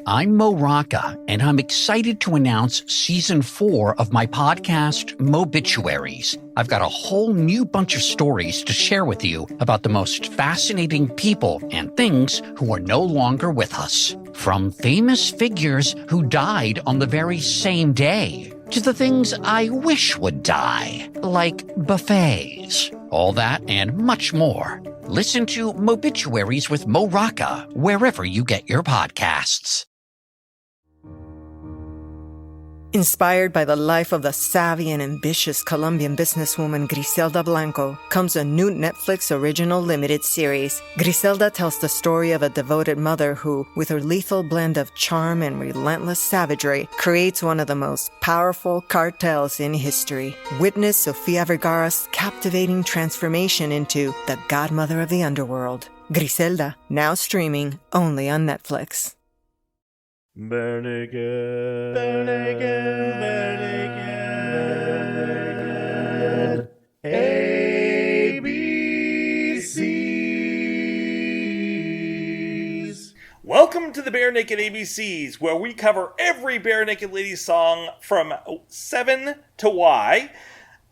I'm Mo Rocca, and I'm excited to announce Season 4 of my podcast, Mobituaries. I've got a whole new bunch of stories to share with you about the most fascinating people and things who are no longer with us. From famous figures who died on the very same day, to the things I wish would die, like buffets. All that and much more. Listen to Mobituaries with Mo Rocca wherever you get your podcasts. Inspired by the life of the savvy and ambitious Colombian businesswoman Griselda Blanco comes a new Netflix original limited series. Griselda tells the story of a devoted mother who, with her lethal blend of charm and relentless savagery, creates one of the most powerful cartels in history. Witness Sofia Vergara's captivating transformation into the godmother of the underworld. Griselda, now streaming only on Netflix. Burn again, burn again, burn again, ABCs. Welcome to the Bare Naked ABCs, where we cover every Bare Naked Ladies song from 7 to Y.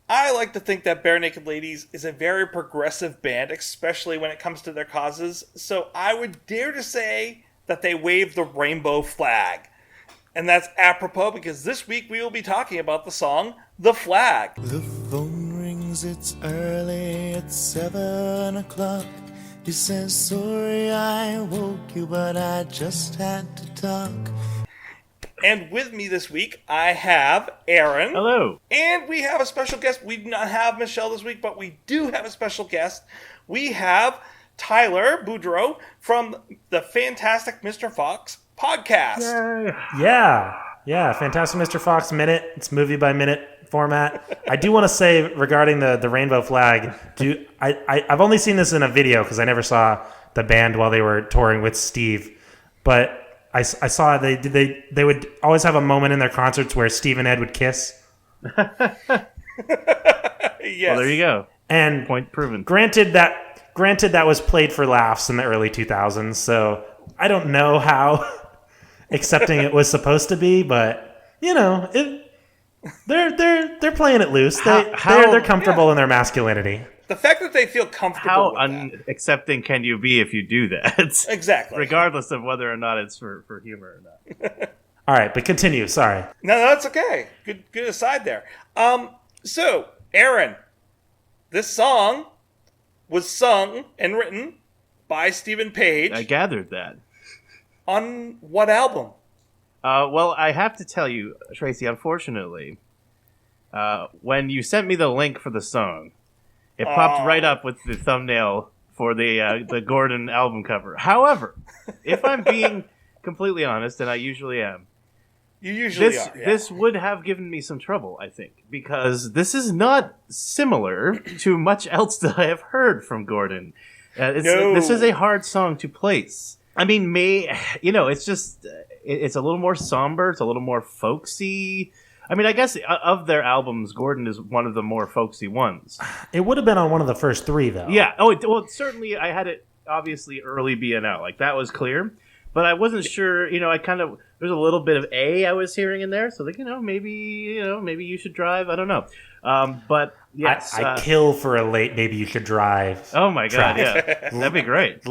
I like to think that Bare Naked Ladies is a very progressive band, especially when it comes to their causes, so I would dare to say that they wave the rainbow flag. And that's apropos because this week we will be talking about the song, The Flag. The phone rings, it's early, it's 7 o'clock. He says, sorry I woke you, but I just had to talk. And with me this week, I have Aaron. Hello. And we have a special guest. We do not have Michelle this week, but we do have a special guest. We have Tyler Boudreau from the Fantastic Mr. Fox podcast. Yeah, Fantastic Mr. Fox Minute. It's movie by minute format. I do want to say regarding the rainbow flag, I've only seen this in a video because I never saw the band while they were touring with Steve, but I saw they would always have a moment in their concerts where Steve and Ed would kiss. Yes. Well, there you go. And point proven. Granted that was played for laughs in the early 2000s, so I don't know how accepting it was supposed to be, but you know, they're playing it loose. They're comfortable in their masculinity. The fact that they feel comfortable. How unaccepting can you be if you do that? Exactly. Regardless of whether or not it's for humor or not. All right, but continue. Sorry. No, that's okay. Good aside there. So Aaron, this song was sung and written by Stephen Page. I gathered that. On what album? Well, I have to tell you, Tracy, unfortunately, when you sent me the link for the song, it popped right up with the thumbnail for the Gordon album cover. However, if I'm being completely honest, and I usually am, you usually are. Yeah. This would have given me some trouble, I think, because this is not similar to much else that I have heard from Gordon. This is a hard song to place. I mean, it's just, it's a little more somber, it's a little more folksy. I mean, I guess of their albums, Gordon is one of the more folksy ones. It would have been on one of the first three, though. Yeah. Certainly I had it obviously early being out. Like, that was clear. But I wasn't sure, there's a little bit of I was hearing in there. So, maybe you should drive. I don't know. But, yes. I kill for a late Maybe You Should Drive. Oh, my God, yeah. That'd be great.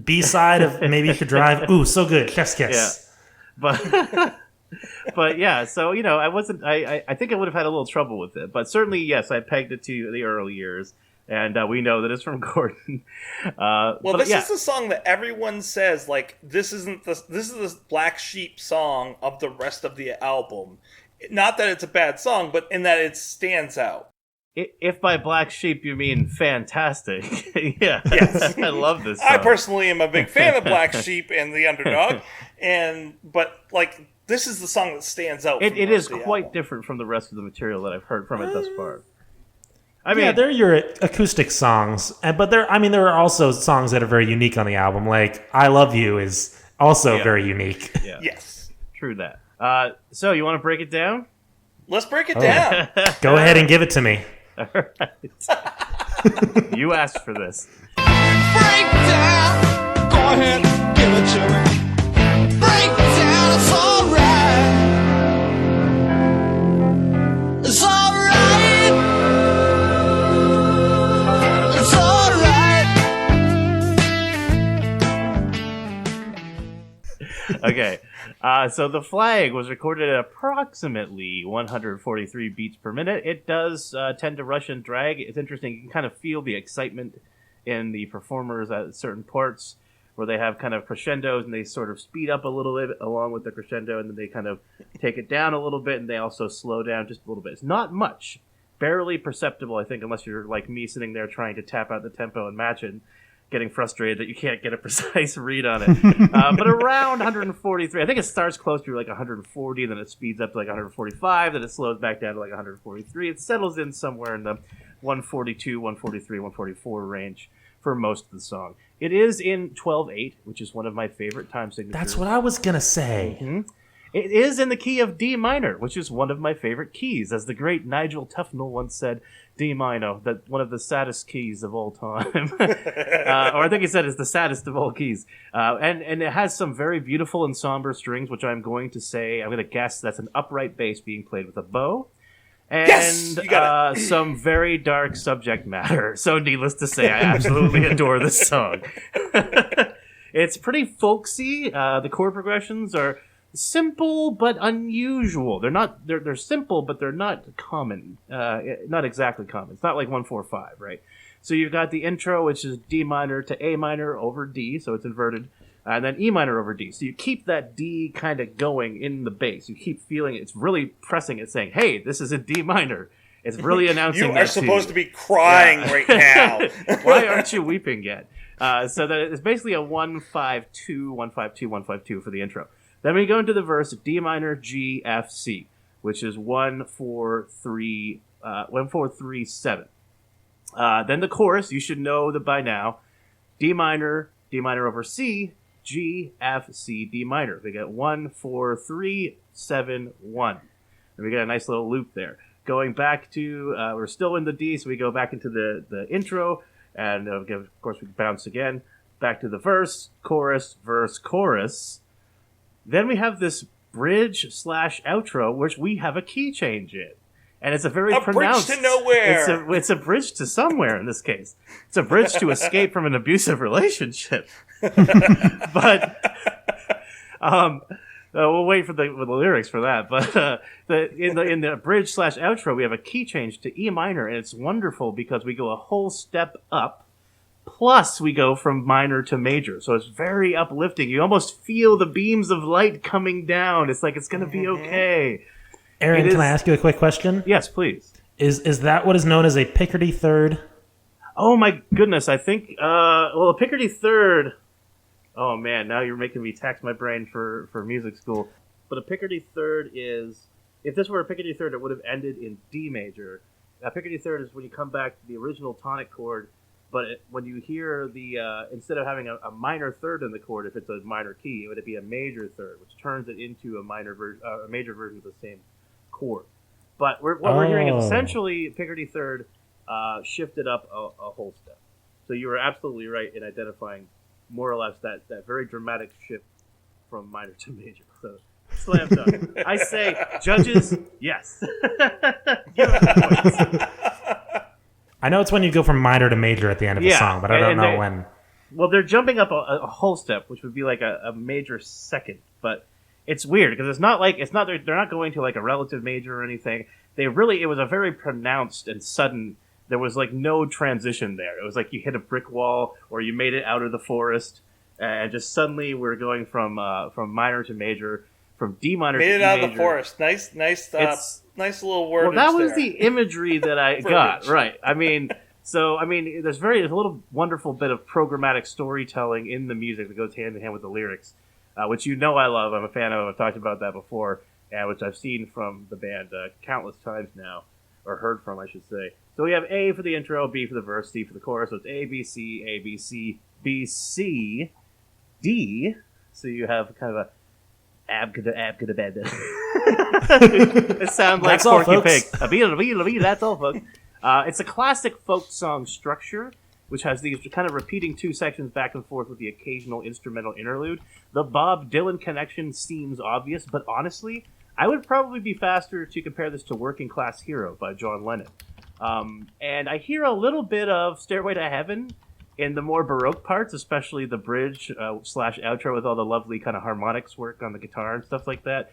B-side of Maybe You Should Drive. Ooh, so good. Chef's kiss. Yeah. But yeah, so, I think I would have had a little trouble with it. But certainly, yes, I pegged it to the early years. And we know that it's from Gordon. This is the song that everyone says, like, this is the black sheep song of the rest of the album. Not that it's a bad song, but in that it stands out. If by black sheep you mean fantastic, yeah, yes. I love this song. I personally am a big fan of Black Sheep and The Underdog, but this is the song that stands out. It is quite different from the rest of the material that I've heard from it thus far. I mean, they're your acoustic songs, but there are also songs that are very unique on the album. Like "I Love You" is also very unique. Yeah. Yes, true that. So you want to break it down? Let's break it down. Go ahead and give it to me. All right. You asked for this. Break down. Go ahead, give it to me. Break down. Okay. So the flag was recorded at approximately 143 beats per minute. It does tend to rush and drag. It's interesting. You can kind of feel the excitement in the performers at certain parts where they have kind of crescendos and they sort of speed up a little bit along with the crescendo, and then they kind of take it down a little bit and they also slow down just a little bit. It's not much. Barely perceptible, I think, unless you're like me sitting there trying to tap out the tempo and match it and getting frustrated that you can't get a precise read on it. But around 143, I think it starts close to like 140, then it speeds up to like 145, then it slows back down to like 143. It settles in somewhere in the 142, 143, 144 range for most of the song. It is in 12/8, which is one of my favorite time signatures. That's what I was going to say. Mm-hmm. It is in the key of D minor, which is one of my favorite keys. As the great Nigel Tufnell once said, D minor, that one of the saddest keys of all time. Or I think he said it's the saddest of all keys. And it has some very beautiful and somber strings, which I'm going to guess that's an upright bass being played with a bow. And yes! Some very dark subject matter. So needless to say, I absolutely adore this song. It's pretty folksy. The chord progressions are simple but unusual. They're simple, but they're not common. Not exactly common. It's not like 1-4-5, right? So you've got the intro, which is D minor to A minor over D, so it's inverted, and then E minor over D. So you keep that D kind of going in the bass. You keep feeling it. It's really pressing it, saying, "Hey, this is a D minor." It's really announcing you are supposed to be crying right now. Why aren't you weeping yet? So that it's basically a 1-5-2, 1-5-2, 1-5-2 for the intro. Then we go into the verse, D minor, G, F, C, which is 1-4-3, 1-4-3-7. Then the chorus, you should know that by now, D minor over C, G, F, C, D minor. We get 1-4-3-7-1. And we get a nice little loop there. Going back to, we're still in the D, so we go back into the intro, and of course we bounce again, back to the verse, chorus, verse, chorus. Then we have this bridge/outro, which we have a key change in. And it's a very pronounced... bridge to nowhere! It's a bridge to somewhere in this case. It's a bridge to escape from an abusive relationship. But... we'll wait for the lyrics for that. But in the bridge/outro, we have a key change to E minor, and it's wonderful because we go a whole step up, plus we go from minor to major. So it's very uplifting. You almost feel the beams of light coming down. It's like it's going to be okay. Aaron, can I ask you a quick question? Yes, please. Is that what is known as a Picardy third? Oh my goodness, I think a Picardy third. Oh man, now you're making me tax my brain for music school. But a Picardy third is, if this were a Picardy third, it would have ended in D major. A Picardy third is when you come back to the original tonic chord, but when you hear the instead of having a minor third in the chord, if it's a minor key, it would be a major third, which turns it into a major version of the same chord. But what we're hearing is essentially Picardy third shifted up a whole step. So you were absolutely right in identifying more or less that very dramatic shift from minor to major. So slam dunk. I say, judges, yes. Give us the points. I know it's when you go from minor to major at the end of the song, but I don't know when. Well, they're jumping up a whole step, which would be like a major second. But it's weird because they're not going to like a relative major or anything. It was a very pronounced and sudden. There was like no transition there. It was like you hit a brick wall or you made it out of the forest, and just suddenly we're going from minor to major, from D minor to E major. Made it out of the forest. Nice little word. Well, that was the imagery that I got. Right. There's a little wonderful bit of programmatic storytelling in the music that goes hand in hand with the lyrics, which I love. I'm a fan of. I've talked about that before, which I've seen from the band countless times now, or heard from, I should say. So we have A for the intro, B for the verse, C for the chorus. So it's A, B, C, A, B, C, B, C, D. So you have kind of a abgada. It sounds like Porky Pig. That's all, folks. It's a classic folk song structure, which has these kind of repeating two sections back and forth with the occasional instrumental interlude. The Bob Dylan connection seems obvious, but honestly, I would probably be faster to compare this to Working Class Hero by John Lennon. And I hear a little bit of Stairway to Heaven in the more Baroque parts, especially the bridge slash outro with all the lovely kind of harmonics work on the guitar and stuff like that.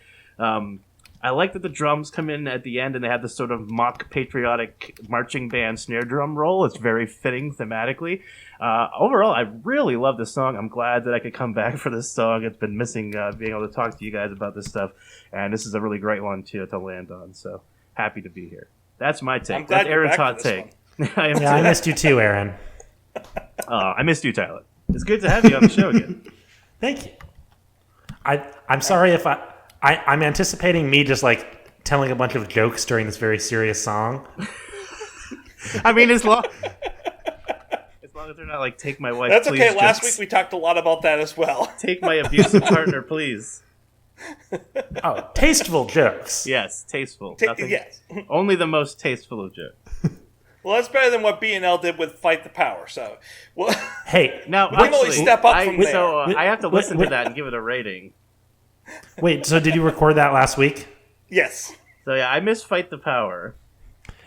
I like that the drums come in at the end and they have this sort of mock patriotic marching band snare drum roll. It's very fitting thematically. Overall, I really love this song. I'm glad that I could come back for this song. It's been missing being able to talk to you guys about this stuff. And this is a really great one to land on. So happy to be here. That's my take. That's Aaron's hot take. I missed you too, Aaron. I missed you, Tyler. It's good to have you on the show again. Thank you. I'm sorry if I'm anticipating me just like telling a bunch of jokes during this very serious song. I mean, as long as they're not like "Take my wife." That's please, okay. Last jokes. week we talked a lot about that as well. Take my abusive partner, please. Oh, tasteful jokes. Yes, tasteful. Yes. Only the most tasteful of jokes. Well, that's better than what B&L did with Fight the Power. So, well, hey, now we can only step up from there. So I have to listen to that and give it a rating. Wait, so did you record that last week? Yes. So yeah, I miss Fight the Power.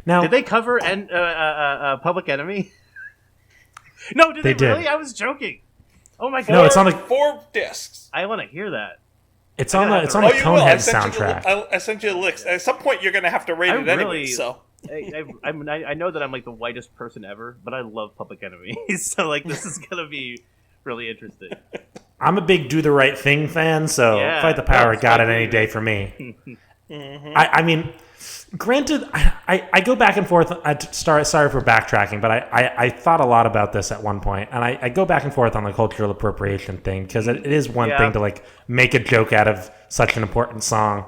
Now, did they cover Public Enemy? No, did they really? Did. I was joking. Oh my god! No, it's on the 4 discs. I want to hear that. It's on the I Conehead soundtrack. I sent you the links. At some point, you're going to have to rate it anyway. So I know that I'm like the whitest person ever, but I love Public Enemy. So like this is gonna be really interesting. I'm a big Do the Right Thing fan, so Fight the Power got it any day for me. I mean, granted, I go back and forth. Sorry for backtracking, but I thought a lot about this at one point, and I go back and forth on the cultural appropriation thing, because it is one thing to like make a joke out of such an important song,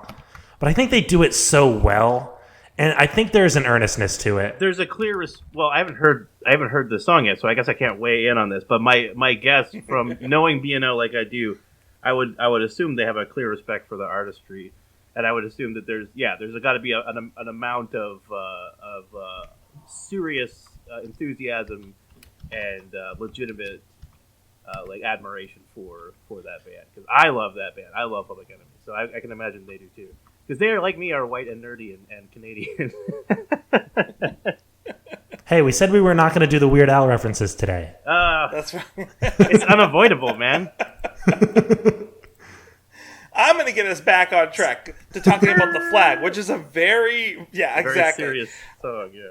but I think they do it so well. And I think there's an earnestness to it. There's a clear. Well, I haven't heard the song yet, so I guess I can't weigh in on this. But my guess from knowing B&O like I do, I would assume they have a clear respect for the artistry, and I would assume that there's got to be an amount of serious enthusiasm and legitimate like admiration for that band, because I love that band. I love Public Enemy, so I can imagine they do too. Because they are like me, are white and nerdy and Canadian. Hey, we said we were not going to do the Weird Al references today. that's right. It's unavoidable, man. I'm going to get us back on track to talking about The Flag, which is a very serious song. Yeah,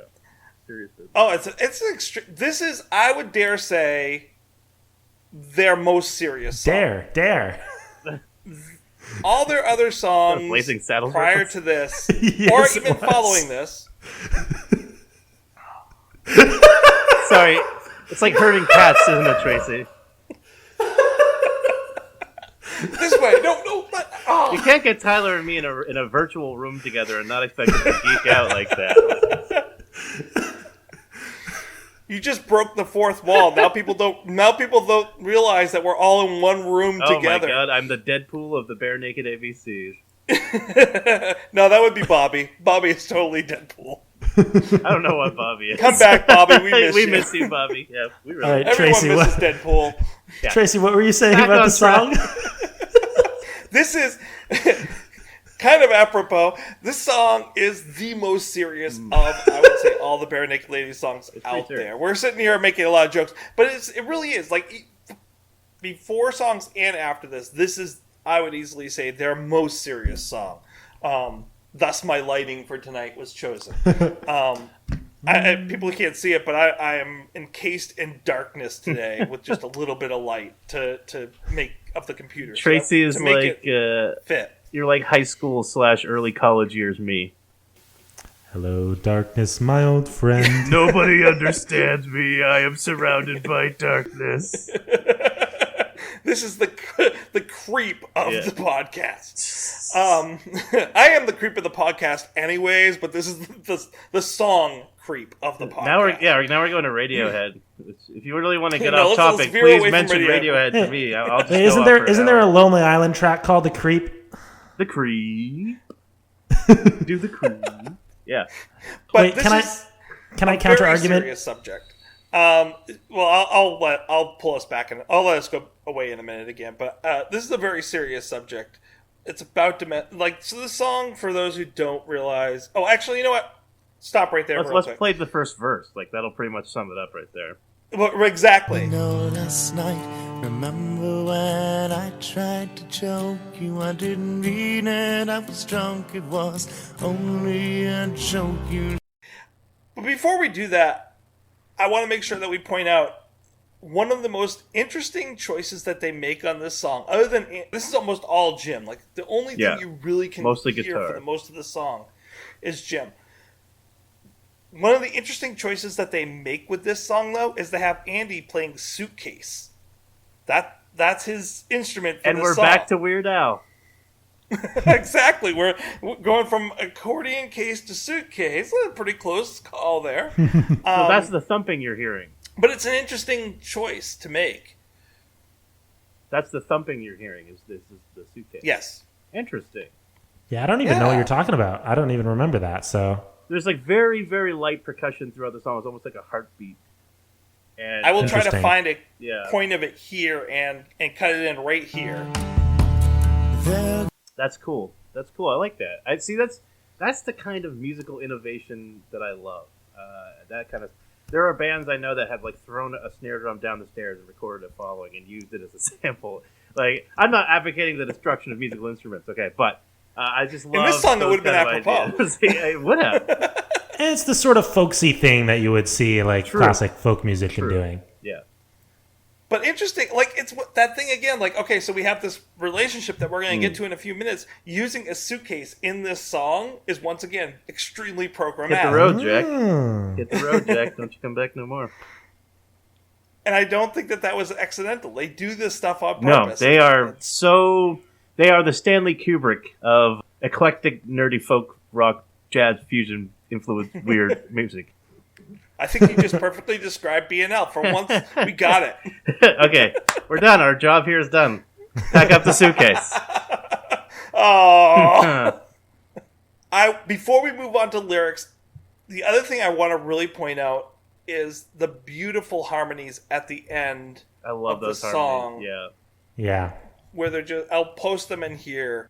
serious. Oh, it's an extreme. This is, I would dare say, their most serious song. Dare. All their other songs Blazing Saddles prior reference? to this, Yes, or it even was. following this. Sorry, it's like herding cats, isn't it, Tracy? This way, no, but You can't get Tyler and me in a virtual room together and not expect us to geek out like that. you just broke the fourth wall. Now people don't realize that we're all in one room together. Oh my god, I'm the Deadpool of the Bare Naked ABCs. No, that would be Bobby. Bobby is totally Deadpool. I don't know what Bobby is. Come back, Bobby. We miss you. We miss you, Bobby. Yeah, we really. All right, Everyone Tracy, misses Deadpool. Yeah. Tracy, what were you saying Back about on the song? This is kind of apropos. This song is the most serious of, I would say, all the Bare Naked Ladies songs out there. We're sitting here making a lot of jokes, but it really is. Like, before songs and after this is, I would easily say, their most serious song. Thus, my lighting for tonight was chosen. People can't see it, but I am encased in darkness today with just a little bit of light to make up the computer. Tracy to is make like it fit. You're like high school / early college years me. Hello, darkness, my old friend. Nobody understands me. I am surrounded by darkness. This is the creep of the podcast. I am the creep of the podcast anyways, but this is the song creep of the podcast. Now we're going to Radiohead. If you really want to get No, let's let's topic, veer away please from mention Radiohead. Radiohead to me. I'll just Hey, isn't there a Lonely Island track called The Creep? The Creep? Do the Creep? Yeah. But Wait, this can is I a counter very argument? serious subject. Well, I'll pull us back and I'll let us go away in a minute again. But this is a very serious subject. It's about so the song, for those who don't realize. Oh, actually, you know what? Stop right there. Let's play the first verse. Like that'll pretty much sum it up right there. Well, exactly. No, last night, remember when I tried to choke you? I didn't mean it, I was drunk, it was only a joke. You. But before we do that, I want to make sure that we point out one of the most interesting choices that they make on this song, other than this is almost all Jim. Like the only thing you really can mostly hear guitar. for the most of the song is Jim. One of the interesting choices that they make with this song, though, is they have Andy playing Suitcase. That's his instrument for and this we're song. back to Weird Al. Exactly. We're going from accordion case to suitcase. A pretty close call there. So that's the thumping you're hearing. But it's an interesting choice to make. That's the thumping you're hearing. Is the suitcase? Yes. Interesting. Yeah, I don't even know what you're talking about. I don't even remember that. So there's like very, very light percussion throughout the song. It's almost like a heartbeat. And I will try to find a Yeah. point of it here and cut it in right here. That's cool. That's cool. I like that. I see. That's the kind of musical innovation that I love. That kind of. There are bands I know that have like thrown a snare drum down the stairs and recorded it following and used it as a sample. Like, I'm not advocating the destruction of musical instruments, okay, but I just love. In this song, it those would have been kind of apropos. ideas. It would have. and it's the sort of folksy thing that you would see like True. classic folk musician True. doing. Yeah. But interesting, like it's that thing again. Like, okay, so we have this relationship that we're going to get to in a few minutes. Using a suitcase in this song is once again extremely programmatic. Hit the road, Jack. Hit the road, Jack. Don't you come back no more. And I don't think that was accidental. They do this stuff on No, purpose. they are so. They are the Stanley Kubrick of eclectic, nerdy folk rock, jazz, fusion influenced weird music. I think you just perfectly described BNL. For once, we got it. Okay, we're done. Our job here is done. Pack up the suitcase. Oh. Before we move on to lyrics, the other thing I want to really point out is the beautiful harmonies at the end I love of those the harmonies. song. Yeah. Yeah. Where they're just, I'll post them in here.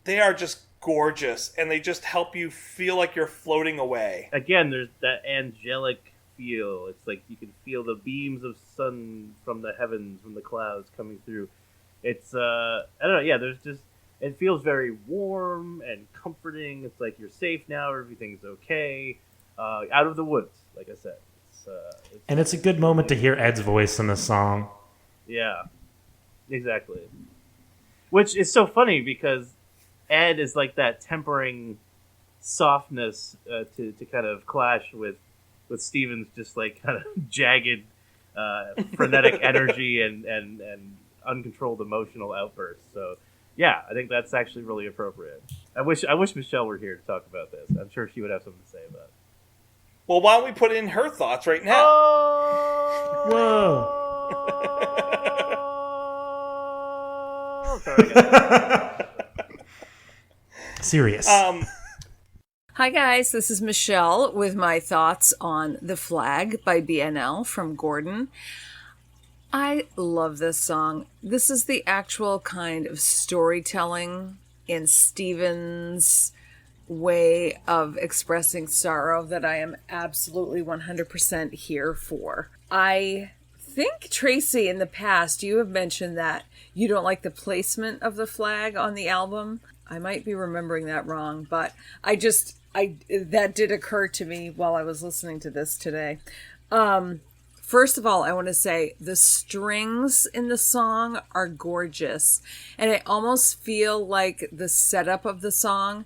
They are just gorgeous, and they just help you feel like you're floating away. Again, there's that angelic feel. It's like you can feel the beams of sun from the heavens, from the clouds coming through. It's I don't know. Yeah, there's just it feels very warm and comforting. It's like you're safe now. Everything's okay. Out of the woods, like I said. And it's a good moment to hear Ed's voice in the song. Yeah, exactly. Which is so funny because Ed is like that tempering softness to kind of clash with Steven's just like kind of jagged, frenetic energy and uncontrolled emotional outbursts. So yeah, I think that's actually really appropriate. I wish Michelle were here to talk about this. I'm sure she would have something to say about it. Well, why don't we put in her thoughts right now? Whoa. Sorry, guys. Serious. Hi guys, this is Michelle with my thoughts on The Flag by BNL from Gordon. I love this song. This is the actual kind of storytelling in Stephen's way of expressing sorrow that I am absolutely 100% here for. I think, Tracy, in the past, you have mentioned that you don't like the placement of the flag on the album. I might be remembering that wrong, but that did occur to me while I was listening to this today. First of all, I want to say the strings in the song are gorgeous, and I almost feel like the setup of the song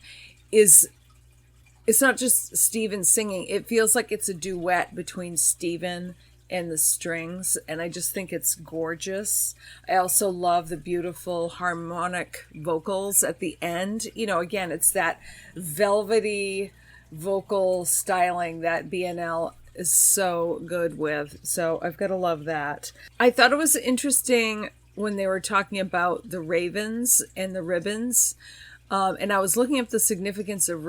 it's not just Steven singing. It feels like it's a duet between Steven and the strings, and I just think it's gorgeous. I also love the beautiful harmonic vocals at the end. You know, again, it's that velvety vocal styling that BNL is so good with. So I've got to love that. I thought it was interesting when they were talking about the ravens and the ribbons. And I was looking up the significance of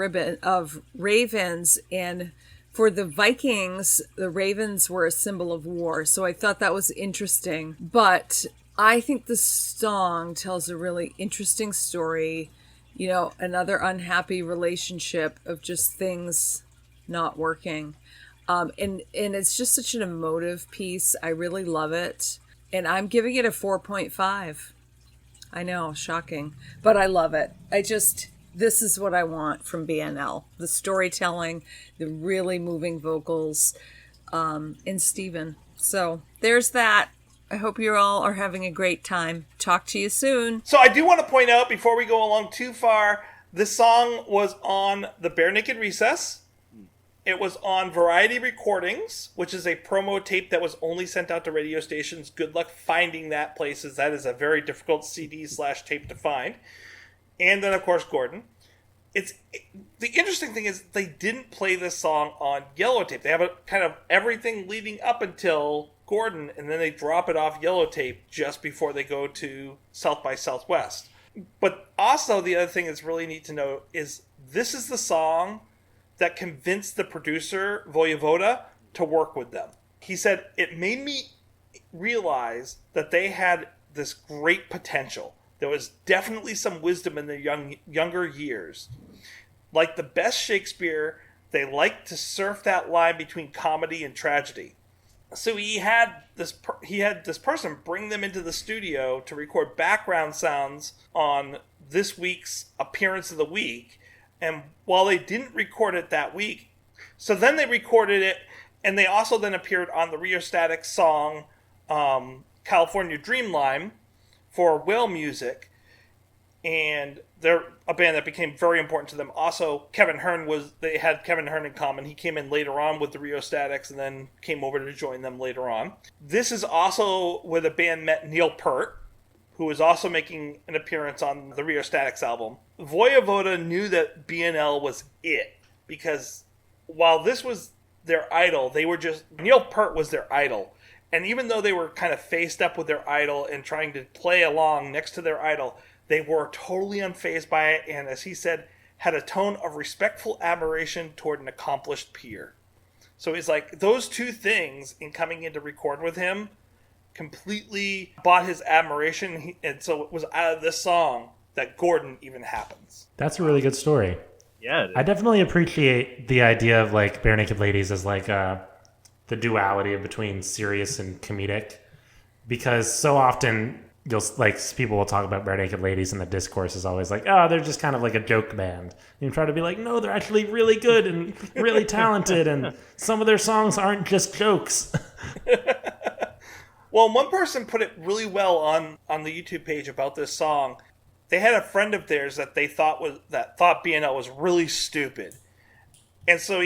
ravens, and for the Vikings, the ravens were a symbol of war. So I thought that was interesting. But I think the song tells a really interesting story. You know, another unhappy relationship of just things not working. And it's just such an emotive piece. I really love it. And I'm giving it a 4.5. I know, shocking. But I love it. This is what I want from BNL. The storytelling, the really moving vocals, and Steven. So there's that. I hope you all are having a great time. Talk to you soon. So I do want to point out, before we go along too far, this song was on the Bare Naked Recess. It was on Variety Recordings, which is a promo tape that was only sent out to radio stations. Good luck finding that, places. That is a very difficult CD/tape to find. And then, of course, Gordon. The interesting thing is they didn't play this song on yellow tape. They have a kind of everything leading up until Gordon, and then they drop it off yellow tape just before they go to South by Southwest. But also, the other thing that's really neat to know is this is the song that convinced the producer, Voyevoda, to work with them. He said, it made me realize that they had this great potential. There was definitely some wisdom in their younger years. Like the best Shakespeare, they liked to surf that line between comedy and tragedy. So he had this person bring them into the studio to record background sounds on this week's appearance of the week. And while they didn't record it that week, so then they recorded it, and they also then appeared on the Rheostatic song California Dreamline for Whale Music. And they're a band that became very important to them. Also, they had Kevin Hearn in common. He came in later on with the Rheostatics and then came over to join them later on. This is also where the band met Neil Peart, who was also making an appearance on the Rheostatics album. Voyevoda knew that BNL was it, because while this was their idol, Neil Peart was their idol. And even though they were kind of faced up with their idol and trying to play along next to their idol, they were totally unfazed by it, and as he said, had a tone of respectful admiration toward an accomplished peer. So he's like, those two things in coming in to record with him completely bought his admiration, and so it was out of this song that Gordon even happens. That's a really good story. Yeah, I definitely appreciate the idea of like Bare Naked Ladies as like the duality between serious and comedic, because so often people will talk about Bare Naked Ladies and the discourse is always like, oh, they're just kind of like a joke band. And you try to be like, no, they're actually really good and really talented, and some of their songs aren't just jokes. Well, one person put it really well on the YouTube page about this song. They had a friend of theirs that they thought BNL was really stupid. And so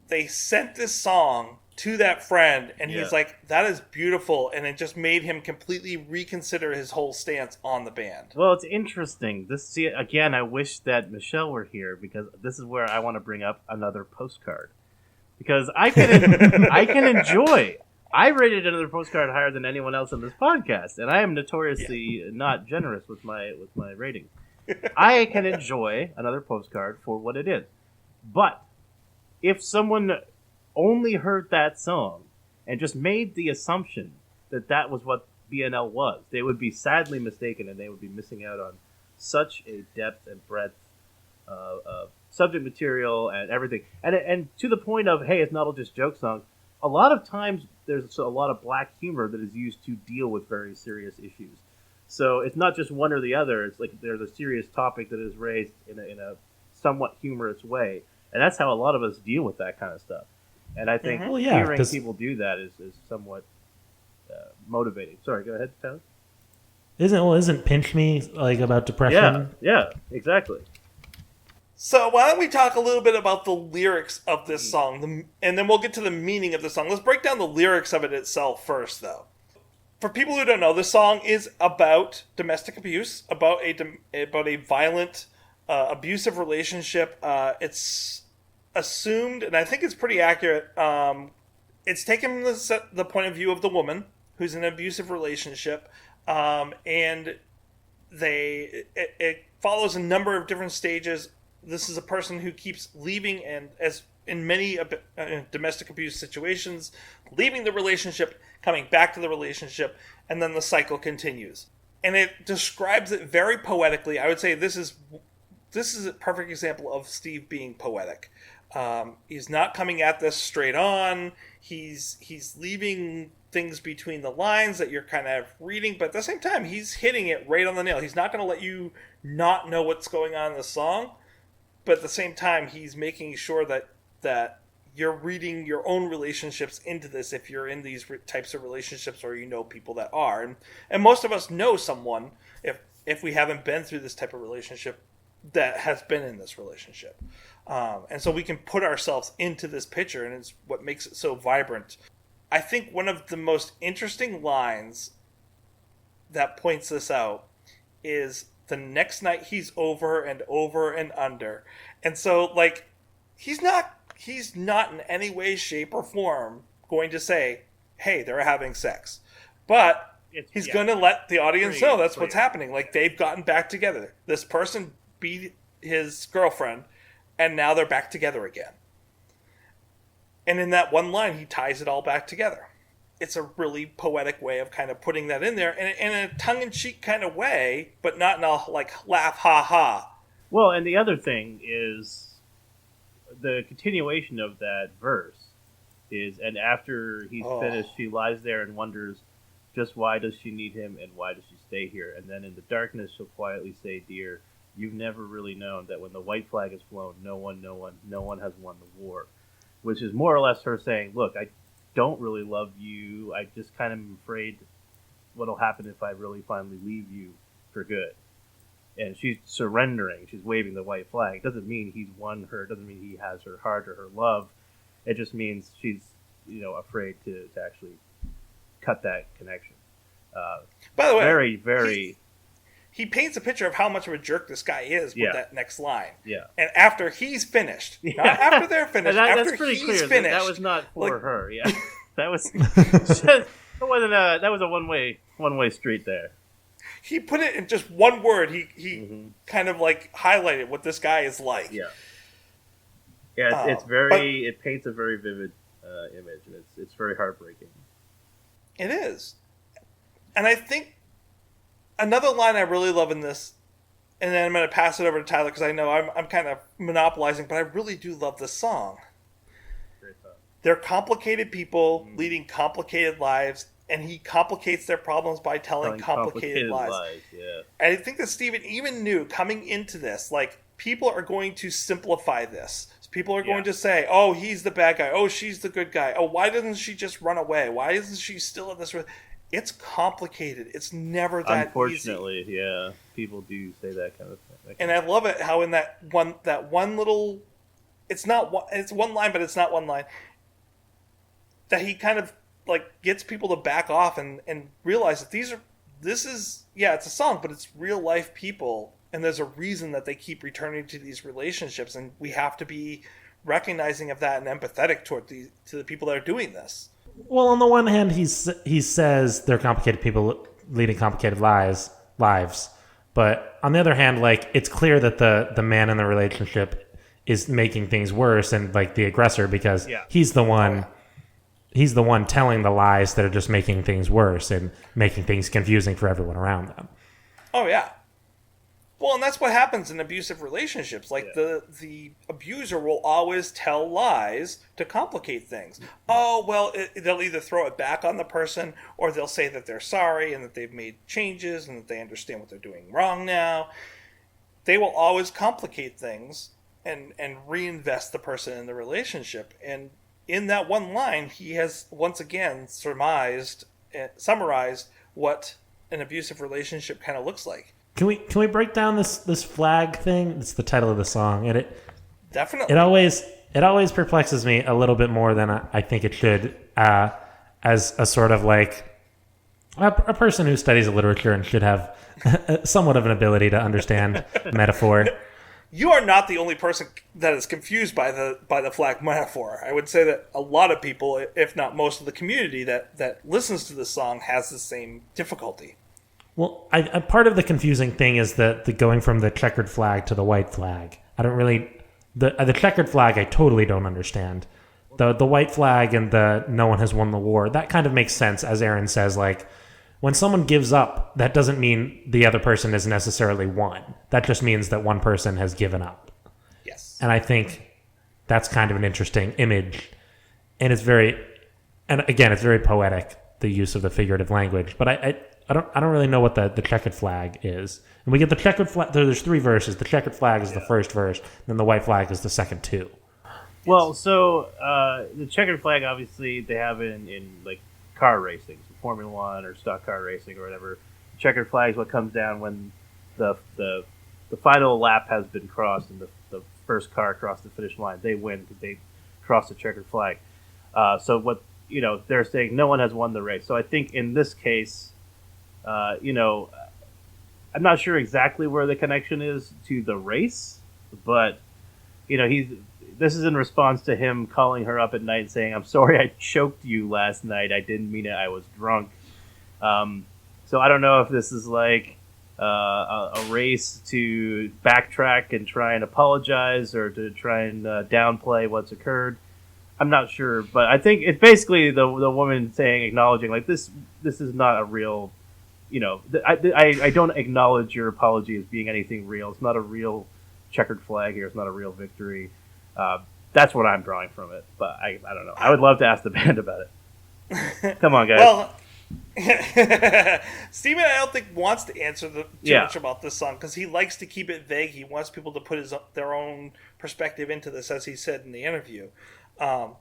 they sent this song to that friend, and he's like, that is beautiful, and it just made him completely reconsider his whole stance on the band. Well, it's interesting. Again, I wish that Michelle were here, because this is where I want to bring up another postcard. Because I can enjoy. I rated another postcard higher than anyone else on this podcast, and I am notoriously not generous with my ratings. I can enjoy another postcard for what it is. But if someone only heard that song and just made the assumption that that was what BNL was, they would be sadly mistaken, and they would be missing out on such a depth and breadth of subject material and everything. And to the point of, hey, it's not all just joke songs, a lot of times there's a lot of black humor that is used to deal with very serious issues. So it's not just one or the other. It's like there's a serious topic that is raised in a somewhat humorous way. And that's how a lot of us deal with that kind of stuff. And I think hearing people do that is somewhat motivating. Sorry, go ahead, Tyler. Isn't Pinch Me like about depression? Yeah, exactly. So why don't we talk a little bit about the lyrics of this song, and then we'll get to the meaning of the song. Let's break down the lyrics of it itself first, though. For people who don't know, this song is about domestic abuse, about a violent, abusive relationship. It's assumed, and I think it's pretty accurate, it's taken from the point of view of the woman who's in an abusive relationship, and it follows a number of different stages. This is a person who keeps leaving, and as in many domestic abuse situations, leaving the relationship, coming back to the relationship, and then the cycle continues. And it describes it very poetically. I would say this is a perfect example of Steve being poetic. He's not coming at this straight on. He's leaving things between the lines that you're kind of reading, but at the same time, he's hitting it right on the nail. He's not going to let you not know what's going on in the song, but at the same time, he's making sure that you're reading your own relationships into this if you're in these types of relationships or you know people that are. And most of us know someone, if we haven't been through this type of relationship, that has been in this relationship. And so we can put ourselves into this picture, and it's what makes it so vibrant. I think one of the most interesting lines that points this out is the next night he's over and under. And so, like, he's not in any way, shape, or form going to say, hey, they're having sex. But he's going to let the audience know that's what's happening. Like, they've gotten back together. This person beat his girlfriend, and now they're back together again. And in that one line, he ties it all back together. It's a really poetic way of kind of putting that in there, and in a tongue-in-cheek kind of way, but not in a, like, laugh, ha-ha. Well, and the other thing is the continuation of that verse is, and after he's finished, she lies there and wonders, just why does she need him, and why does she stay here? And then in the darkness, she'll quietly say, dear, you've never really known that when the white flag is flown, no one has won the war. Which is more or less her saying, look, I don't really love you. I just kind of am afraid what'll happen if I really finally leave you for good. And she's surrendering. She's waving the white flag. It doesn't mean he's won her. It doesn't mean he has her heart or her love. It just means she's, afraid to actually cut that connection. By the way, very, very... He paints a picture of how much of a jerk this guy is with that next line. Yeah. And after he's finished, not after they're finished, after that's pretty he's clear. finished. That was not for her. Yeah, that was that was a one way street there. He put it in just one word. He kind of like highlighted what this guy is like. Yeah. Yeah, it's very. It paints a very vivid image, and it's very heartbreaking. It is, and I think. Another line I really love in this, and then I'm going to pass it over to Tyler because I know I'm kind of monopolizing, but I really do love this song. They're complicated people leading complicated lives, and he complicates their problems by telling complicated lies. Yeah. And I think that Stephen even knew coming into this, like, people are going to simplify this. People are going to say, oh, he's the bad guy. Oh, she's the good guy. Oh, why doesn't she just run away? Why isn't she still in this? It's complicated. It's never that Unfortunately, easy. Yeah. People do say that kind of thing. And I love it how in that one little, it's one line, but it's not one line, that he kind of like gets people to back off and realize that this is it's a song, but it's real life people, and there's a reason that they keep returning to these relationships, and we have to be recognizing of that and empathetic to the people that are doing this. Well, on the one hand, he says they're complicated people leading complicated lives, but on the other hand, like, it's clear that the man in the relationship is making things worse and like the aggressor because he's the one telling the lies that are just making things worse and making things confusing for everyone around them. Oh yeah. Well, and that's what happens in abusive relationships. Like, the abuser will always tell lies to complicate things. Oh, well, they'll either throw it back on the person, or they'll say that they're sorry and that they've made changes and that they understand what they're doing wrong now. They will always complicate things and reinvest the person in the relationship. And in that one line, he has once again summarized what an abusive relationship kind of looks like. Can we break down this flag thing? It's the title of the song, and definitely it always perplexes me a little bit more than I think it should, as a sort of like a person who studies literature and should have somewhat of an ability to understand metaphor. You are not the only person that is confused by the flag metaphor. I would say that a lot of people, if not most of the community that listens to this song, has the same difficulty. Well, part of the confusing thing is the going from the checkered flag to the white flag. I don't really The checkered flag I totally don't understand. The white flag and the no one has won the war, that kind of makes sense, as Aaron says. Like, when someone gives up, that doesn't mean the other person is necessarily won. That just means that one person has given up. Yes. And I think that's kind of an interesting image. And it's very poetic, the use of the figurative language. But I don't really know what the checkered flag is. And we get the checkered flag. There's 3 verses. The checkered flag is the first verse, and then the white flag is the second 2. Well, so the checkered flag, obviously, they have in like car racing, so Formula One or stock car racing or whatever. The checkered flag is what comes down when the final lap has been crossed and the first car across the finish line. They win because they cross the checkered flag. So what they're saying, no one has won the race. So I think in this case, I'm not sure exactly where the connection is to the race, but this is in response to him calling her up at night saying, "I'm sorry I choked you last night. I didn't mean it. I was drunk." So I don't know if this is like a race to backtrack and try and apologize or to try and downplay what's occurred. I'm not sure, but I think it's basically the woman acknowledging like this is not a real, I don't acknowledge your apology as being anything real. It's not a real checkered flag here. It's not a real victory. That's what I'm drawing from it, but I don't know. I would love to ask the band about it. Come on, guys. Well, Steven, I don't think wants to answer too much about this song because he likes to keep it vague. He wants people to put their own perspective into this, as he said in the interview,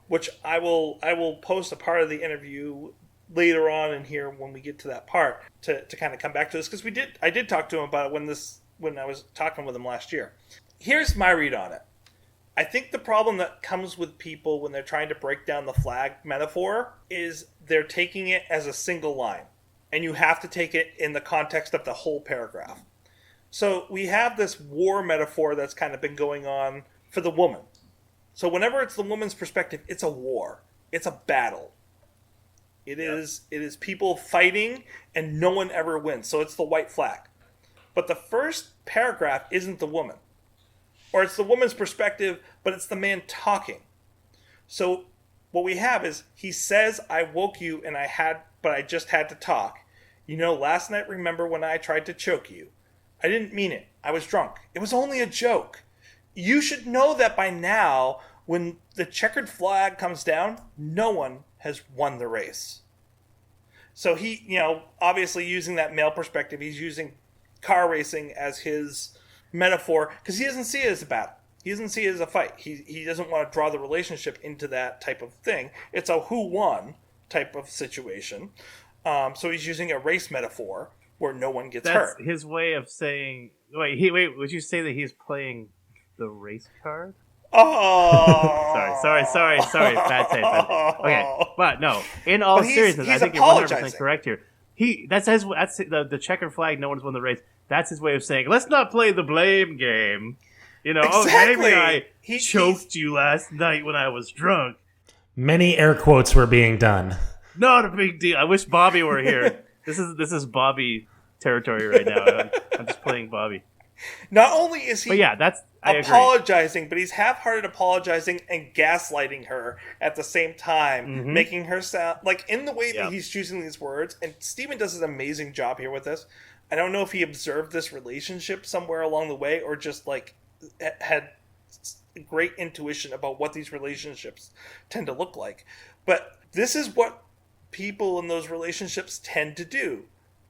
which I will post a part of the interview later on in here when we get to that part to kind of come back to this because I did talk to him about it when I was talking with him last year. Here's my read on it. I think the problem that comes with people when they're trying to break down the flag metaphor is they're taking it as a single line. And you have to take it in the context of the whole paragraph. So we have this war metaphor that's kind of been going on for the woman. So whenever it's the woman's perspective, it's a war. It's a battle. It is people fighting and no one ever wins. So it's the white flag. But the first paragraph isn't the woman. Or it's the woman's perspective, but it's the man talking. So what we have is he says, "I woke you but I just had to talk. Last night, remember when I tried to choke you? I didn't mean it. I was drunk. It was only a joke. You should know that by now, when the checkered flag comes down, no one has won the race." So he, obviously using that male perspective, he's using car racing as his metaphor because he doesn't see it as a battle. He doesn't see it as a fight. He doesn't want to draw the relationship into that type of thing. It's a who won type of situation. So he's using a race metaphor where no one gets hurt. That's his way of saying. Wait. Would you say that he's playing the race card? Oh, sorry. Bad tape. Okay, but no. In all seriousness, I think you're 100% correct here. That's the checkered flag. No one's won the race. That's his way of saying, let's not play the blame game. Exactly. Maybe I choked you last night when I was drunk. Many air quotes were being done. Not a big deal. I wish Bobby were here. This is Bobby territory right now. I'm just playing Bobby. Not only is he I apologizing, but he's half-hearted apologizing and gaslighting her at the same time, making her sound like in the way that he's choosing these words. And Steven does an amazing job here with this. I don't know if he observed this relationship somewhere along the way or just like had great intuition about what these relationships tend to look like. But this is what people in those relationships tend to do.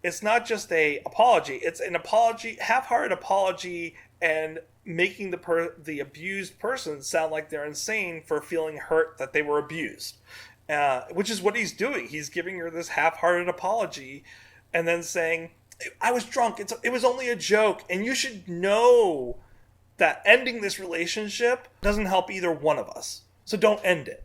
It's not just a apology. It's an apology, half-hearted apology, and making the abused person sound like they're insane for feeling hurt that they were abused, which is what he's doing. He's giving her this half-hearted apology and then saying, "I was drunk. It was only a joke, and you should know that ending this relationship doesn't help either one of us. So don't end it."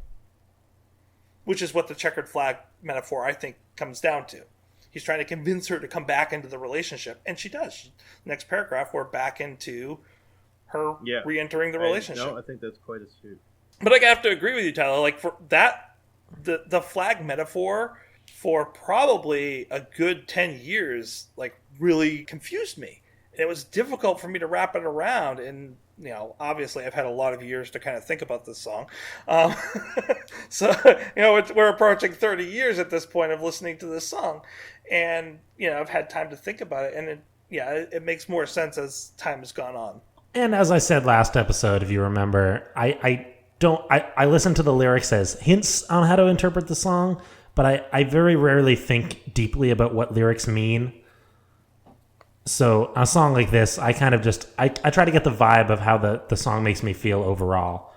Which is what the checkered flag metaphor, I think, comes down to. He's trying to convince her to come back into the relationship, and she does. Next paragraph, we're back into her re-entering the relationship. I think that's quite astute. But I have to agree with you, Tyler. Like for that, the flag metaphor for probably a good 10 years, like really confused me. And it was difficult for me to wrap it around. And obviously I've had a lot of years to kind of think about this song. So, we're approaching 30 years at this point of listening to this song. And, I've had time to think about it. And it makes more sense as time has gone on. And as I said last episode, if you remember, I listen to the lyrics as hints on how to interpret the song, but I very rarely think deeply about what lyrics mean. So a song like this, I kind of I try to get the vibe of how the song makes me feel overall.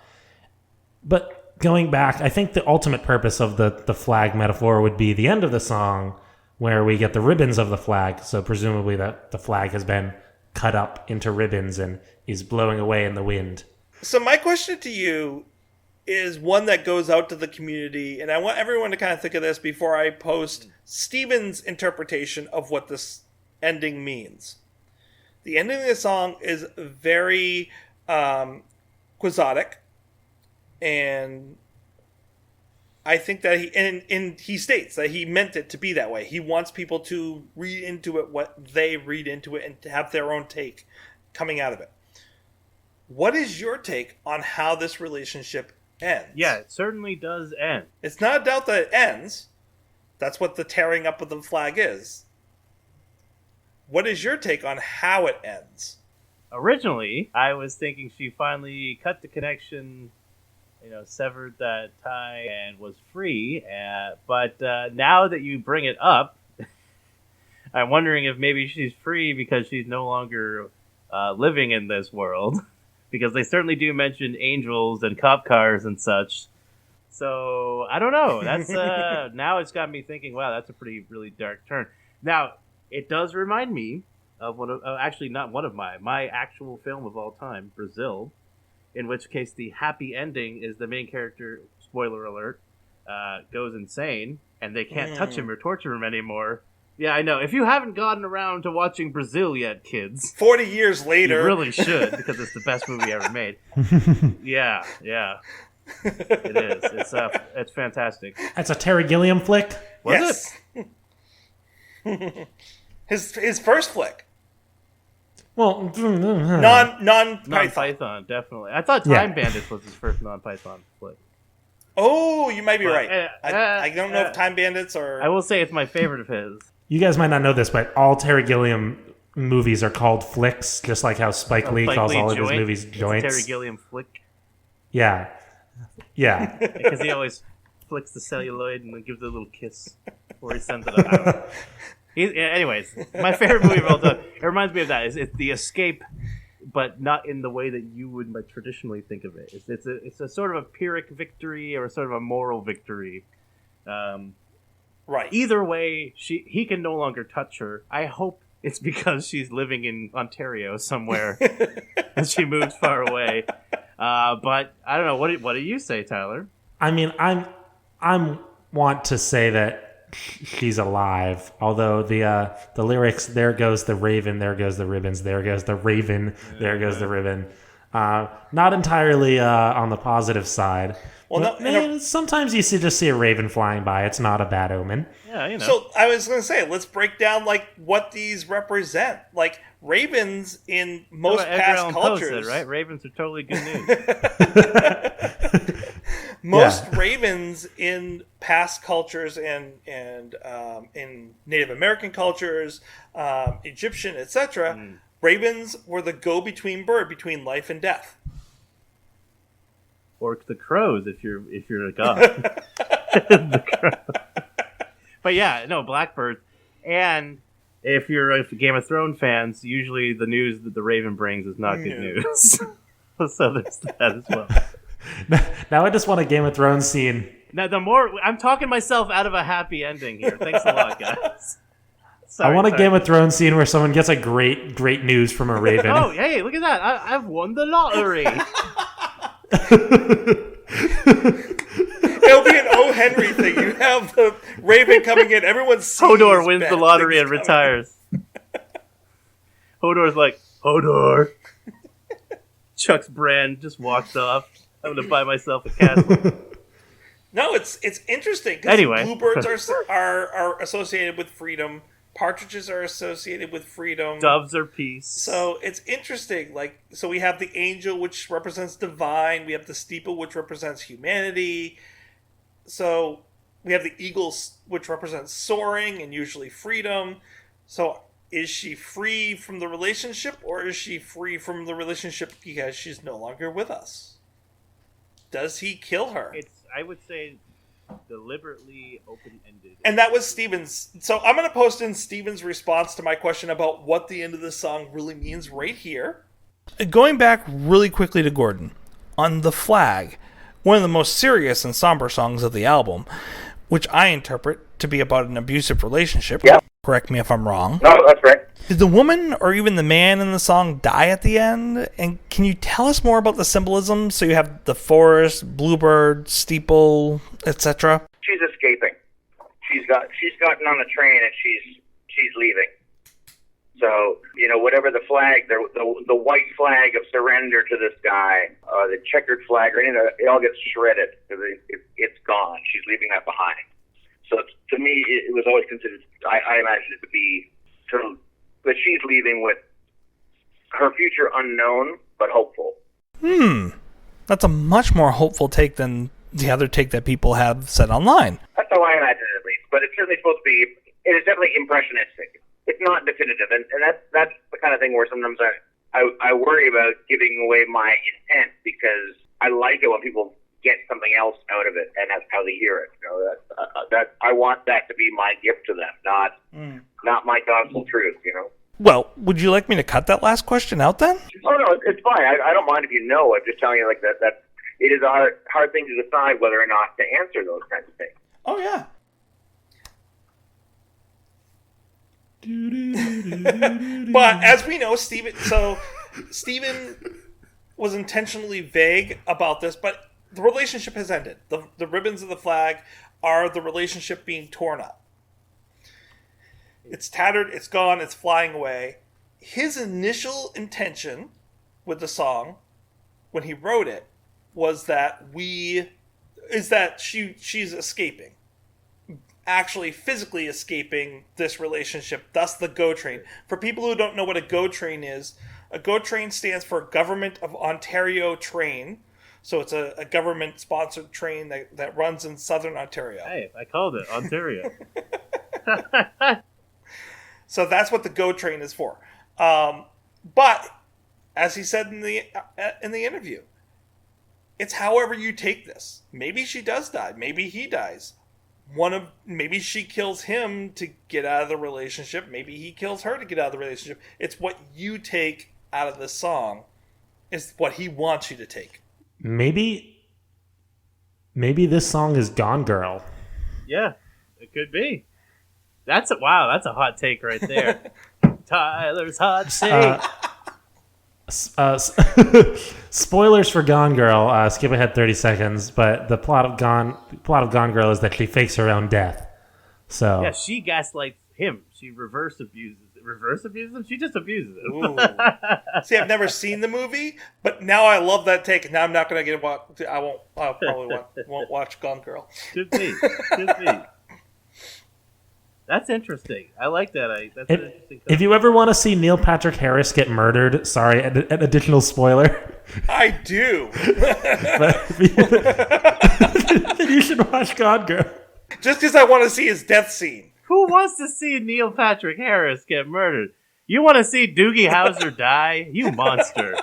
But going back, I think the ultimate purpose of the flag metaphor would be the end of the song where we get the ribbons of the flag. So presumably that the flag has been cut up into ribbons and is blowing away in the wind. So my question to you is one that goes out to the community, and I want everyone to kind of think of this before I post Steven's interpretation of what this ending means. The ending of the song is very quixotic, and I think that he states that he meant it to be that way. He wants people to read into it what they read into it and to have their own take coming out of it. What is your take on how this relationship ends? Yeah, it certainly does end. It's not a doubt that it ends. That's what the tearing up of the flag is. What is your take on how it ends? Originally, I was thinking she finally cut the connection, severed that tie and was free. But now that you bring it up, I'm wondering if maybe she's free because she's no longer living in this world. Because they certainly do mention angels and cop cars and such. So, I don't know. That's now it's got me thinking, wow, that's a really dark turn. Now, it does remind me of actually not one of my actual film of all time, Brazil, in which case the happy ending is the main character, spoiler alert, goes insane, and they can't touch him or torture him anymore. Yeah, I know. If you haven't gotten around to watching Brazil yet, kids, 40 years later, you really should, because it's the best movie ever made. Yeah. It is. It's fantastic. That's a Terry Gilliam flick? Was it? His first flick. Well, non-Python, definitely. I thought Time Bandits was his first non-Python flick. Oh, you might be right. I don't know if Time Bandits or... I will say it's my favorite of his. You guys might not know this, but all Terry Gilliam movies are called flicks, just like how Spike Lee calls all of his movies joints. Terry Gilliam flick. Yeah. Because he always flicks the celluloid and then gives it a little kiss before he sends it up. Anyways, my favorite movie of all time. It reminds me of that. It's The Escape, but not in the way that you would traditionally think of it. It's a sort of a Pyrrhic victory or a sort of a moral victory. Right. Either way, he can no longer touch her. I hope it's because she's living in Ontario somewhere and she moves far away. But I don't know. What do you say, Tyler? I mean, I want to say that she's alive. Although the lyrics, there goes the raven, there goes the ribbons, there goes the raven, there goes the ribbon. Not entirely on the positive side. Well, sometimes you just see a raven flying by. It's not a bad omen. Yeah, So I was going to say, let's break down what these represent. Like ravens in most past cultures, said, right? Ravens are totally good news. Most ravens in past cultures and in Native American cultures, Egyptian, etc. Ravens were the go-between bird between life and death. Or the crows, if you're a god. The crow. But yeah, no, blackbirds. And if you're a Game of Thrones fans, usually the news that the raven brings is not good news. So there's that as well. Now I just want a Game of Thrones scene. Now I'm talking myself out of a happy ending here. Thanks a lot, guys. I want a Game of Thrones scene where someone gets a great news from a raven. Oh, hey, look at that. I've won the lottery. It'll be an O. Henry thing. You have the raven coming in. Everyone sees Hodor wins the lottery and retires. Hodor's like, Hodor. Chuck's brand just walks off. I'm going to buy myself a castle. No, it's interesting. Because bluebirds are associated with freedom Partridges are associated with freedom. Doves are peace. So it's interesting. Like, so we have the angel, which represents divine. We have the steeple, which represents humanity. So we have the eagle, which represents soaring and usually freedom. So is she free from the relationship, or is she free from the relationship because she's no longer with us? Does he kill her? It's, I would say, deliberately open-ended. And that was Steven's. So I'm going to post in Steven's response to my question about what the end of the song really means right here. Going back really quickly to Gordon, on The Flag, one of the most serious and somber songs of the album, which I interpret to be about an abusive relationship. Yeah. Correct me if I'm wrong. No, that's right. Did the woman or even the man in the song die at the end? And can you tell us more about the symbolism? So you have the forest, bluebird, steeple, etc. She's escaping. She's gotten on the train and she's leaving. So, whatever the flag, the white flag of surrender to this guy, the checkered flag, or it all gets shredded because it's gone. She's leaving that behind. So to me, it was always considered, I imagine it to be sort of, that she's leaving with her future unknown, but hopeful. That's a much more hopeful take than the other take that people have said online. That's how I imagine it, at least. But it's certainly supposed to be, it is definitely impressionistic. It's not definitive. And that's the kind of thing where sometimes I worry about giving away my intent, because I like it when people get something else out of it, and that's how they hear it. That I want that to be my gift to them, not my gospel truth. Well, would you like me to cut that last question out then? Oh no, it's fine. I don't mind if you know. I'm just telling you that it is a hard thing to decide whether or not to answer those kinds of things. Oh yeah. But as we know, Steven was intentionally vague about this, but the relationship has ended. The ribbons of the flag are the relationship being torn up. It's tattered, it's gone, it's flying away. His initial intention with the song, when he wrote it, was that she's escaping. Actually physically escaping this relationship, thus the GO train. For people who don't know what a GO train is, a GO train stands for Government of Ontario Train. So it's a government-sponsored train that runs in southern Ontario. Hey, I called it Ontario. So that's what the GO train is for. But as he said in the interview, it's however you take this. Maybe she does die. Maybe he dies. Maybe she kills him to get out of the relationship. Maybe he kills her to get out of the relationship. It's what you take out of this song is what he wants you to take. Maybe this song is Gone Girl. Yeah, it could be. That's a hot take right there. Tyler's hot take. Spoilers for Gone Girl. Skip ahead 30 seconds, but the plot of Gone Girl is that she fakes her own death. So yeah, she gaslights him. She reverse abuses him. She just abuses him. Ooh. See, I've never seen the movie, but now I love that take. Now I'm not going to get. I won't watch Gone Girl. Could be. That's interesting. I like that. That's an interesting. If you ever want to see Neil Patrick Harris get murdered, sorry, an additional spoiler. I do. Then you should watch Gone Girl. Just because I want to see his death scene. Who wants to see Neil Patrick Harris get murdered? You want to see Doogie Howser die? You monster.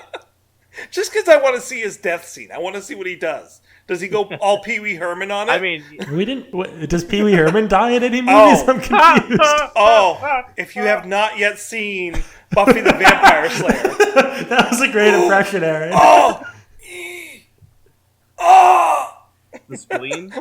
Just because I want to see his death scene. I want to see what he does. Does he go all Pee Wee Herman on it? I mean, does Pee Wee Herman die in any movies? I'm confused. If you have not yet seen Buffy the Vampire Slayer. That was a great impression, Aaron. the spleen?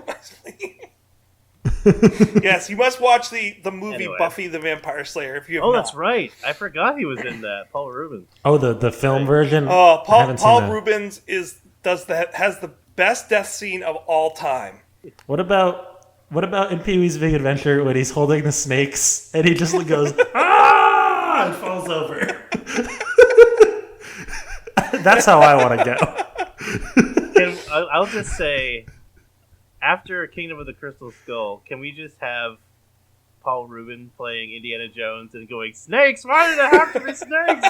Yes, you must watch the movie Anyway. Buffy the Vampire Slayer if you have not. That's right. I forgot he was in that. Paul Rubens. Oh, the film version? Paul Rubens has the best death scene of all time. What about in Pee-wee's Big Adventure when he's holding the snakes and he just goes and falls over? That's how I want to go. I'll just say, after Kingdom of the Crystal Skull, can we just have Paul Rubin playing Indiana Jones and going, "Snakes? Why did it have to be snakes?"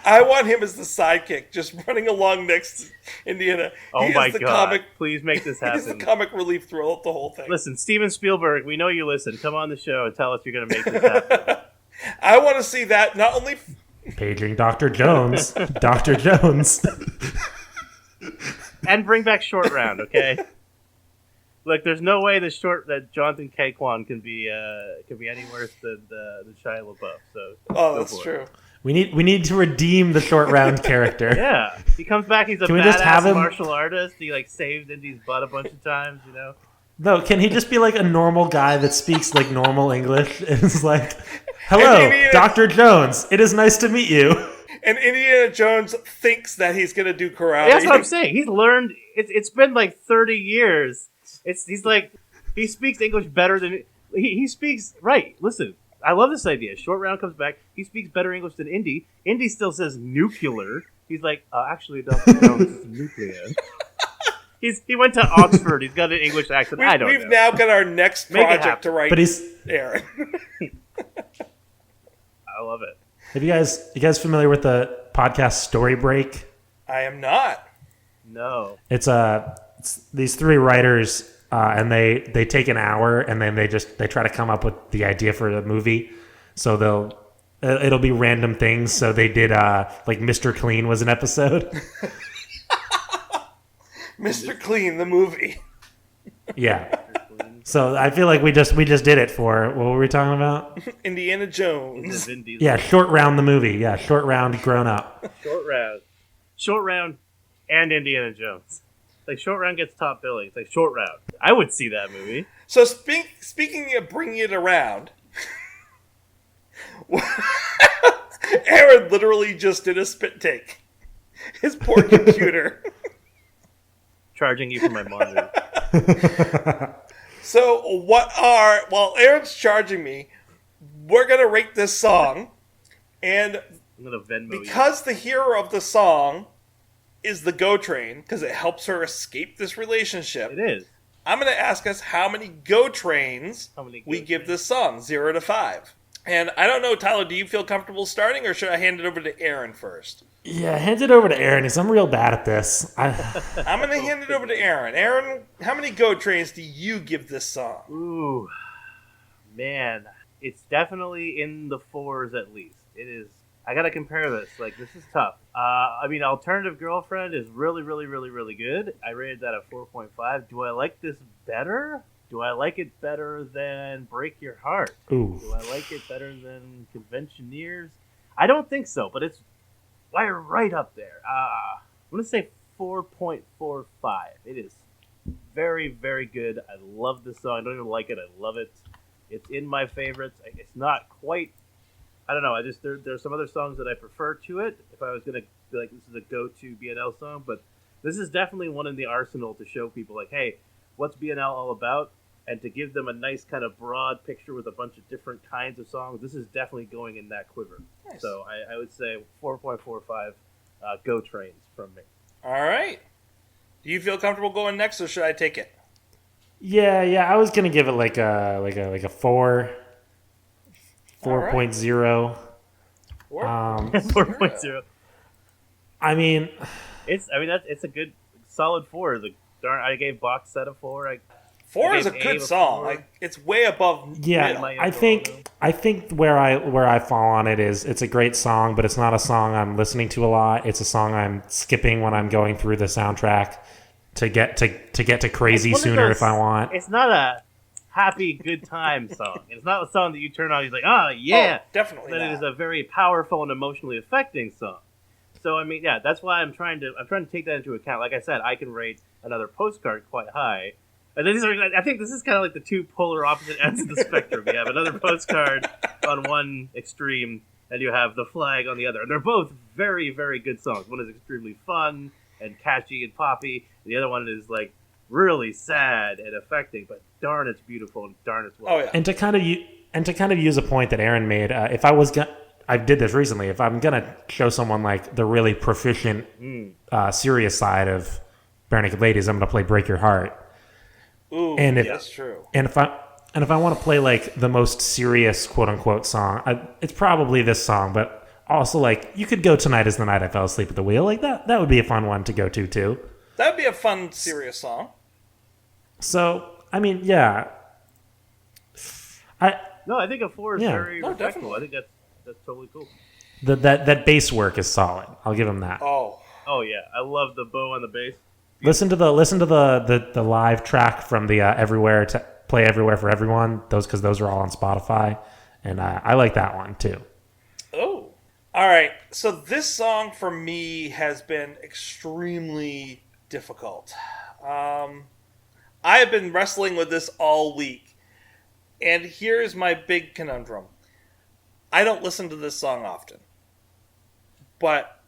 I want him as the sidekick, just running along next to Indiana. Oh He my is the God! Please make this He's the happen. comic relief throughout the whole thing. Listen, Steven Spielberg, we know you listen. Come on the show and tell us you're going to make this happen. I want to see that not only. Paging Dr. Jones. Dr. Jones. And bring back Short Round, okay? Look, there's no way that Jonathan Caquan can be any worse than the Shia LaBeouf. So That's true. We need to redeem the Short Round character. Yeah, he comes back. He's a Can we just have badass him- martial artist. He saved Indy's butt a bunch of times. No, can he just be like a normal guy that speaks like normal English? And is like, hello, Indiana- Dr. Jones. It is nice to meet you. And Indiana Jones thinks that he's going to do karate. That's what I'm saying. He's learned. It's been like 30 years. He's like he speaks English better than he speaks. Right. Listen, I love this idea. Short Round comes back. He speaks better English than Indy. Indy still says nuclear. He's like, actually, Dr. Jones is nuclear. He went to Oxford. He's got an English accent. I don't know. We've now got our next Make it project happen. to write. But he's. Aaron. I love it. Have you guys familiar with the podcast Story Break? I am not. No. It's these three writers, and they take an hour, and then they try to come up with the idea for the movie. So it'll be random things. So they did like Mr. Clean was an episode. Mr. Clean, the movie. Yeah. So I feel like we just did it for what were we talking about? Indiana Jones. Yeah, Short Round the movie. Yeah, Short Round grown up. Short Round, and Indiana Jones. Like Short Round gets top billing. It's like Short Round. I would see that movie. So speaking of bringing it around, Aaron literally just did a spit take. His poor computer. Charging you for my monitor. So while Aaron's charging me, we're going to rate this song. And I'm gonna Venmo you. because the hero of the song is the Go Train, because it helps her escape this relationship, It is. I'm going to ask us how many Go Trains How many we Go give Trains? this song, 0 to 5. And I don't know, Tyler, do you feel comfortable starting, or should I hand it over to Aaron first? Yeah, hand it over to Aaron because I'm real bad at this. I'm going to hand it over to Aaron. Aaron, how many Go Trains do you give this song? Ooh, man, it's definitely in the 4s at least. It is. I gotta compare this. Like, this is tough. I mean, Alternative Girlfriend is really, really, really, really good. I rated that at 4.5. Do I like this better? Do I like it better than Break Your Heart? Ooh. Do I like it better than Conventioneers? I don't think so, but it's right up there. I'm gonna say 4.45. It is very, very good. I love this song. I don't even like it. I love it. It's in my favorites. It's not quite. I don't know. There's some other songs that I prefer to it. If I was gonna be like, this is a go-to BNL song, but this is definitely one in the arsenal to show people like, hey, what's BNL all about, and to give them a nice kind of broad picture with a bunch of different kinds of songs. This is definitely going in that quiver. Nice. So I would say 4.45 Go Trains from me. All right. Do you feel comfortable going next, or should I take it? Yeah. I was gonna give it like a 4. 4.0. 4.0. I mean, It's a good solid 4. I gave Box Set a 4. 4 I is a gave good Abe a song. 4. Like, it's way above. yeah. middle. I think where I fall on it is it's a great song, but it's not a song I'm listening to a lot. It's a song I'm skipping when I'm going through the soundtrack to get to Crazy It's one of sooner those- if I want. It's not a happy, good time song. It's not a song that you turn on. He's like, oh yeah, Oh, definitely But not. it is a very powerful and emotionally affecting song. So I mean, yeah, that's why I'm trying to take that into account. Like I said, I can rate Another Postcard quite high. And I think this is kind of like the two polar opposite ends of the spectrum. You have Another Postcard on one extreme, and you have The Flag on the other. And they're both very, very good songs. One is extremely fun and catchy and poppy. And the other one is like really sad and affecting, but darn, it's beautiful and darn, it's well. Oh, yeah. And to kind of use a point that Aaron made, if I was I did this recently. If I'm gonna show someone like the really proficient, serious side of Bare Naked Ladies, I'm gonna play "Break Your Heart." Ooh, And if- that's true. And And if I want to play like the most serious quote unquote song, it's probably this song. But also, like, you could go "Tonight Is the Night I Fell Asleep at the Wheel." Like that would be a fun one to go to too. That would be a fun, serious song. So, I mean, yeah. I think a 4 is very respectful. Definitely. I think that's totally cool. That bass work is solid. I'll give him that. Oh yeah, I love the bow on the bass. Listen to the live track from the Everywhere to Play Everywhere for Everyone. Because those are all on Spotify, and I like that one too. Oh, all right. So this song for me has been extremely difficult. I have been wrestling with this all week, and here's my big conundrum. I don't listen to this song often, but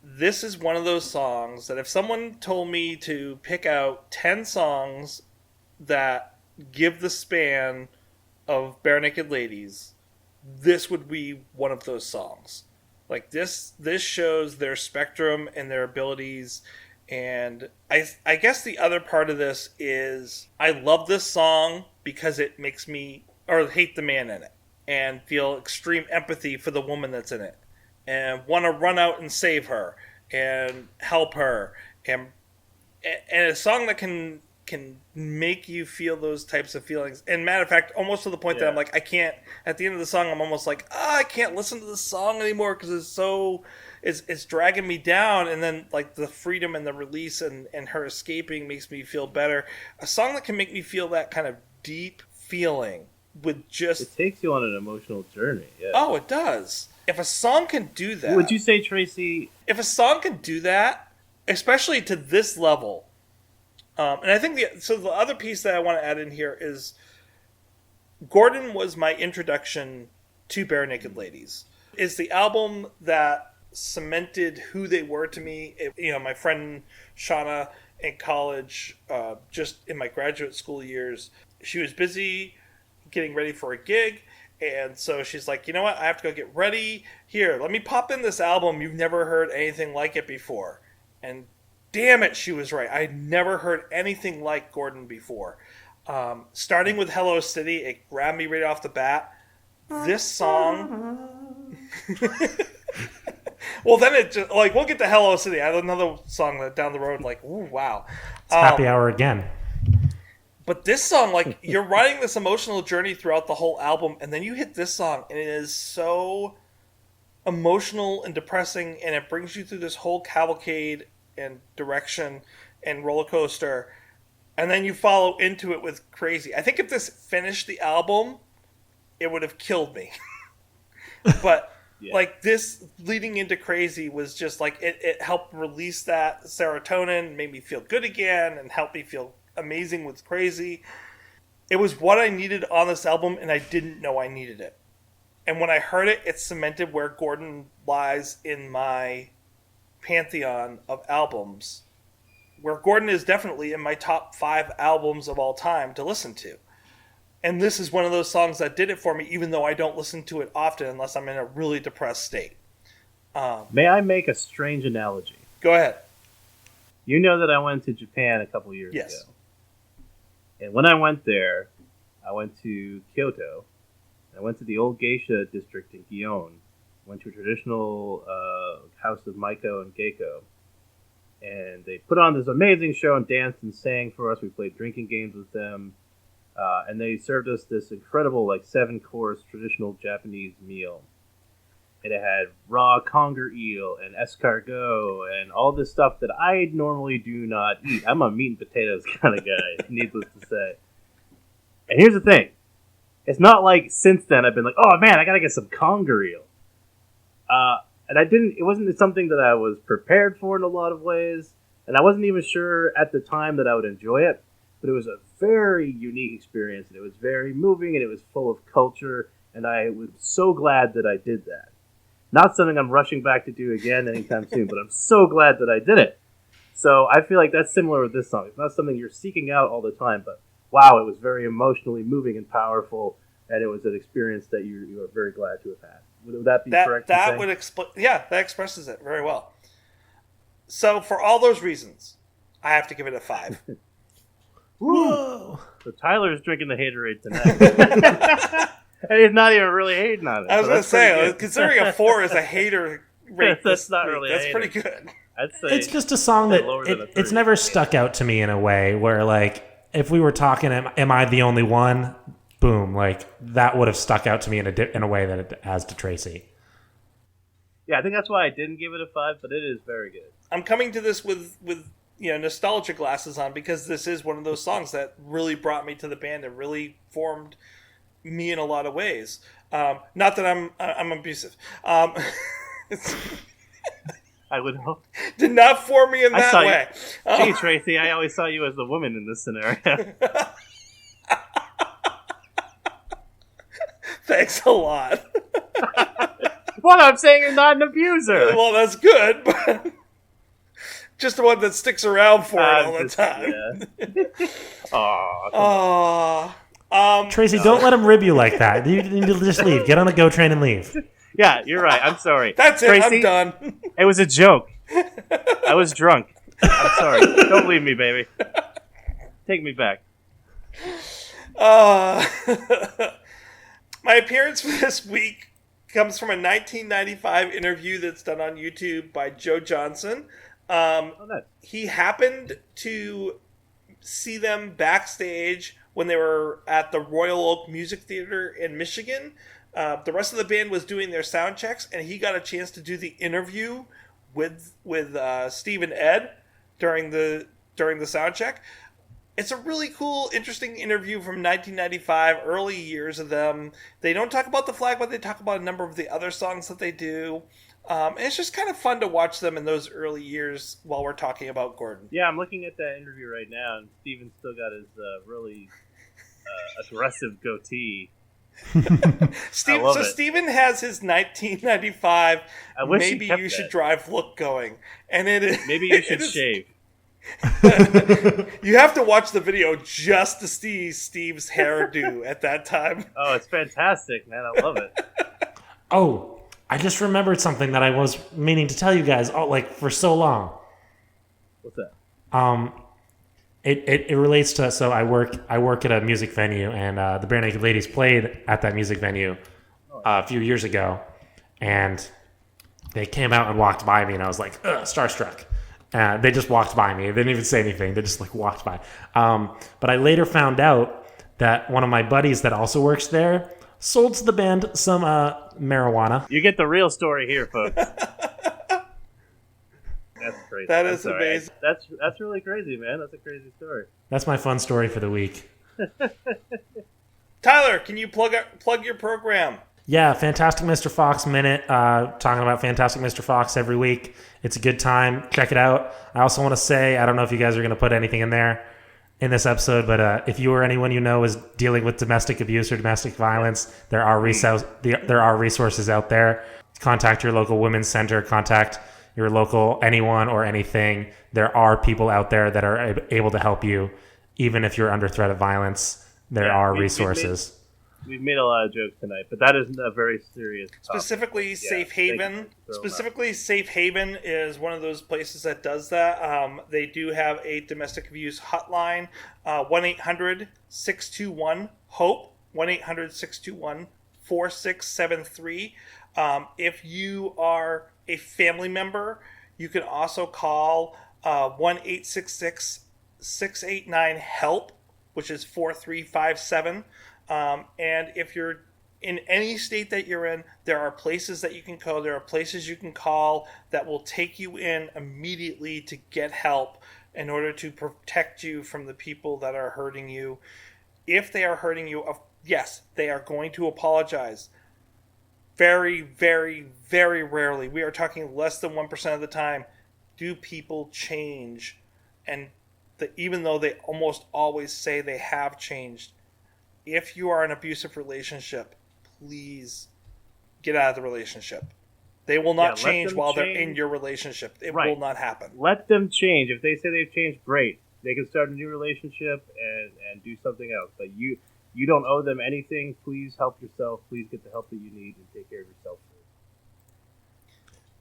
this is one of those songs that if someone told me to pick out 10 songs that give the span of Bare Naked Ladies, this would be one of those songs. Like this shows their spectrum and their abilities. And I guess the other part of this is I love this song because it makes me hate the man in it and feel extreme empathy for the woman that's in it and want to run out and save her and help her and a song that can make you feel those types of feelings. And matter of fact, almost to the point that I'm like, I can't, at the end of the song, I'm almost like, I can't listen to this song anymore because it's dragging me down. And then like the freedom and the release and her escaping makes me feel better. A song that can make me feel that kind of deep feeling with just... It takes you on an emotional journey. Yeah. Oh, it does. If a song can do that... Would you say, Tracy... If a song can do that, especially to this level... and I think the other piece that I want to add in here is Gordon was my introduction to Bare Naked Ladies. It's the album that cemented who they were to me. My friend Shauna in college, just in my graduate school years, she was busy getting ready for a gig. And so she's like, you know what? I have to go get ready. Here, let me pop in this album. You've never heard anything like it before. And damn it, she was right. I'd never heard anything like Gordon before. Starting with Hello City, it grabbed me right off the bat. This song... Well, then it just, like, we'll get to Hello City. I have another song that down the road, like, ooh, wow. It's Happy Hour again. But this song, like, you're riding this emotional journey throughout the whole album, and then you hit this song, and it is so emotional and depressing, and it brings you through this whole cavalcade and direction and roller coaster, and then you follow into it with Crazy. I think if this finished the album, it would have killed me. But like this leading into Crazy was just like it helped release that serotonin, made me feel good again, and helped me feel amazing with Crazy. It was what I needed on this album, and I didn't know I needed it. And when I heard it, it cemented where Gordon lies in my pantheon of albums, where Gordon is definitely in my top 5 albums of all time to listen to. And this is one of those songs that did it for me, even though I don't listen to it often unless I'm in a really depressed state. May I make a strange analogy? Go ahead. You know that I went to Japan a couple years ago. And when I went there, I went to Kyoto. I went to the old geisha district in Gion. Went to a traditional house of Maiko and Geiko. And they put on this amazing show and danced and sang for us. We played drinking games with them. And they served us this incredible, like, 7-course traditional Japanese meal. And it had raw conger eel and escargot and all this stuff that I normally do not eat. I'm a meat and potatoes kind of guy, needless to say. And here's the thing. It's not like since then I've been like, oh man, I gotta get some conger eel. And it wasn't something that I was prepared for in a lot of ways. And I wasn't even sure at the time that I would enjoy it. But it was a very unique experience. And it was very moving and it was full of culture. And I was so glad that I did that. Not something I'm rushing back to do again anytime soon, but I'm so glad that I did it. So I feel like that's similar with this song. It's not something you're seeking out all the time, but wow, it was very emotionally moving and powerful, and it was an experience that you are very glad to have had. Would that be correct? That would that expresses it very well. So for all those reasons, I have to give it a 5. Whoa! So Tyler's drinking the haterade tonight. And he's not even really hating on it. I was going to say, considering a 4 is a hater rate, that's not really. That's pretty good. I'd say It's just a song that it's never stuck out to me in a way where, like, if we were talking, am I the only one? Boom, like that would have stuck out to me in a way that it has to Tracy. Yeah, I think that's why I didn't give it a 5, but it is very good. I'm coming to this with nostalgia glasses on, because this is one of those songs that really brought me to the band and really formed me in a lot of ways. Not that I'm abusive. I would hope. Did not form me in that way. Hey, Tracy, I always saw you as the woman in this scenario. Thanks a lot. What I'm saying is not an abuser. Well, that's good, but just the one that sticks around for it all the time. Yeah. Tracy, don't let him rib you like that. You need to just leave. Get on a GO train and leave. Yeah, you're right. I'm sorry. That's Tracy, it. I'm done. It was a joke. I was drunk. I'm sorry. Don't leave me, baby. Take me back. My appearance for this week comes from a 1995 interview that's done on YouTube by Joe Johnson. Nice. He happened to see them backstage when they were at the Royal Oak Music Theater in Michigan. The rest of the band was doing their sound checks, and he got a chance to do the interview with Steve and Ed during the sound check. It's a really cool, interesting interview from 1995, early years of them. They don't talk about the flag, but they talk about a number of the other songs that they do. And it's just kind of fun to watch them in those early years while we're talking about Gordon. Yeah, I'm looking at that interview right now, and Steven's still got his really aggressive goatee. Steven has his 1995 Maybe You Should Drive look going. And it is... Maybe you should shave. You have to watch the video just to see Steve's hairdo at that time. Oh, it's fantastic, man. I love it. Oh, I just remembered something that I was meaning to tell you guys for so long. What's that? It relates to, so I work at a music venue, and the Bare Naked Ladies played at that music venue a few years ago, and they came out and walked by me, and I was like, starstruck. They just walked by me. They didn't even say anything. They just walked by. But I later found out that one of my buddies that also works there sold to the band some marijuana. You get the real story here, folks. That's crazy. That is amazing. That's really crazy, man. That's a crazy story. That's my fun story for the week. Tyler, can you plug your program? Yeah, Fantastic Mr. Fox Minute. Talking about Fantastic Mr. Fox every week. It's a good time. Check it out. I also want to say, I don't know if you guys are going to put anything in there in this episode, but if you or anyone you know is dealing with domestic abuse or domestic violence, there are resources out there. Contact your local women's center. Contact your local anyone or anything. There are people out there that are able to help you, even if you're under threat of violence. There are resources. We've made a lot of jokes tonight, but that is a very serious topic. Specifically, Safe Haven. Safe Haven is one of those places that does that. They do have a domestic abuse hotline, 1-800-621-HOPE, 1-800-621-4673. If you are a family member, you can also call 1-866-689-HELP, which is 4357. And if you're in any state that you're in, there are places that you can go. There are places you can call that will take you in immediately to get help in order to protect you from the people that are hurting you. If they are hurting you, yes, they are going to apologize. Very, very, very rarely. We are talking less than 1% of the time. Do people change? And even though they almost always say they have changed, if you are in an abusive relationship, please get out of the relationship. They will not change while they're in your relationship. It will not happen. Let them change. If they say they've changed, great. They can start a new relationship and do something else. But you don't owe them anything. Please help yourself. Please get the help that you need and take care of yourself.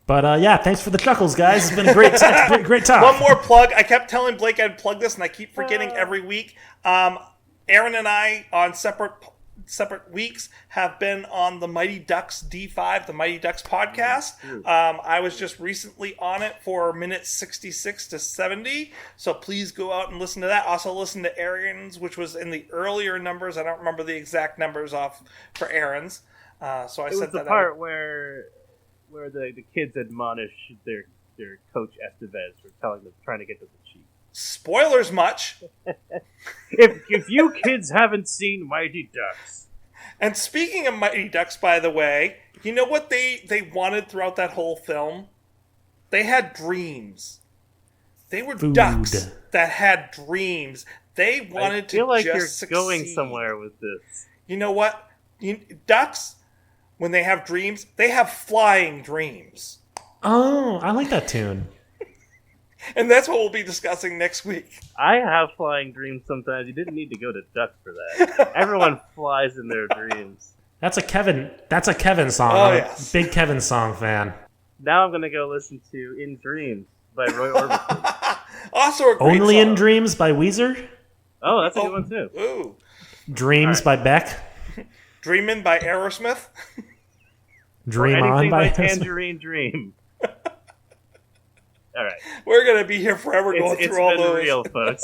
But thanks for the chuckles, guys. It's been a great talk. One more plug. I kept telling Blake I'd plug this, and I keep forgetting every week. Aaron and I, on separate weeks, have been on the Mighty Ducks D5, the Mighty Ducks podcast. I was just recently on it for minutes 66 to 70, so please go out and listen to that. Also listen to Aaron's, which was in the earlier numbers. I don't remember the exact numbers off for Aaron's. So I it was sent the that part out. where the kids admonish their coach Estevez for trying to get to the Chiefs. Spoilers much. if you kids haven't seen Mighty Ducks. And speaking of Mighty Ducks, by the way, you know what they wanted throughout that whole film? They had dreams. They were ducks that had dreams. They wanted to feel like just you're succeed. going somewhere with this. You know what? Ducks, when they have dreams, they have flying dreams. Oh, I like that tune. And that's what we'll be discussing next week. I have flying dreams sometimes. You didn't need to go to ducks for that. Everyone flies in their dreams. That's a Kevin song. Oh, I'm yes. a big Kevin song fan. Now I'm going to go listen to In Dreams by Roy Orbison. Also a great Only song. in Dreams by Weezer. Oh, that's a good one too. Ooh. Dreams by Beck. Dreamin' by Aerosmith. Dream or On anything by by Tangerine Dream. All right. We're going to be here forever going through all those. It's real, folks.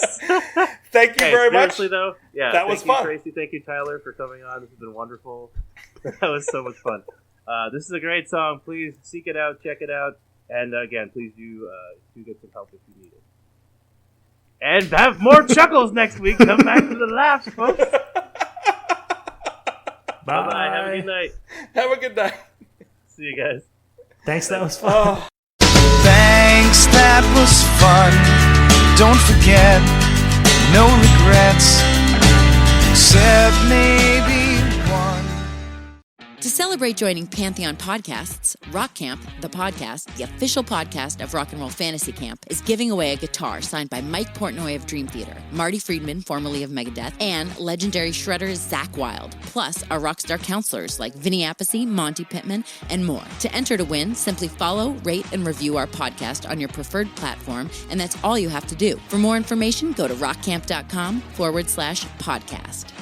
Thank you very much. Seriously, though, yeah, that was fun. Thank you, Tracy. Thank you, Tyler, for coming on. This has been wonderful. That was so much fun. This is a great song. Please seek it out, check it out, and again, please do get some help if you need it. And have more chuckles next week. Come back to the laughs, folks. Bye. Have a good night. Have a good night. See you guys. Thanks, that was fun. Thanks, that was fun. Don't forget, no regrets, except maybe one. To celebrate joining Pantheon Podcasts, Rock Camp, the podcast, the official podcast of Rock and Roll Fantasy Camp, is giving away a guitar signed by Mike Portnoy of Dream Theater, Marty Friedman, formerly of Megadeth, and legendary shredder Zakk Wylde, plus our rockstar counselors like Vinny Appice, Monty Pittman, and more. To enter to win, simply follow, rate, and review our podcast on your preferred platform, and that's all you have to do. For more information, go to rockcamp.com/podcast.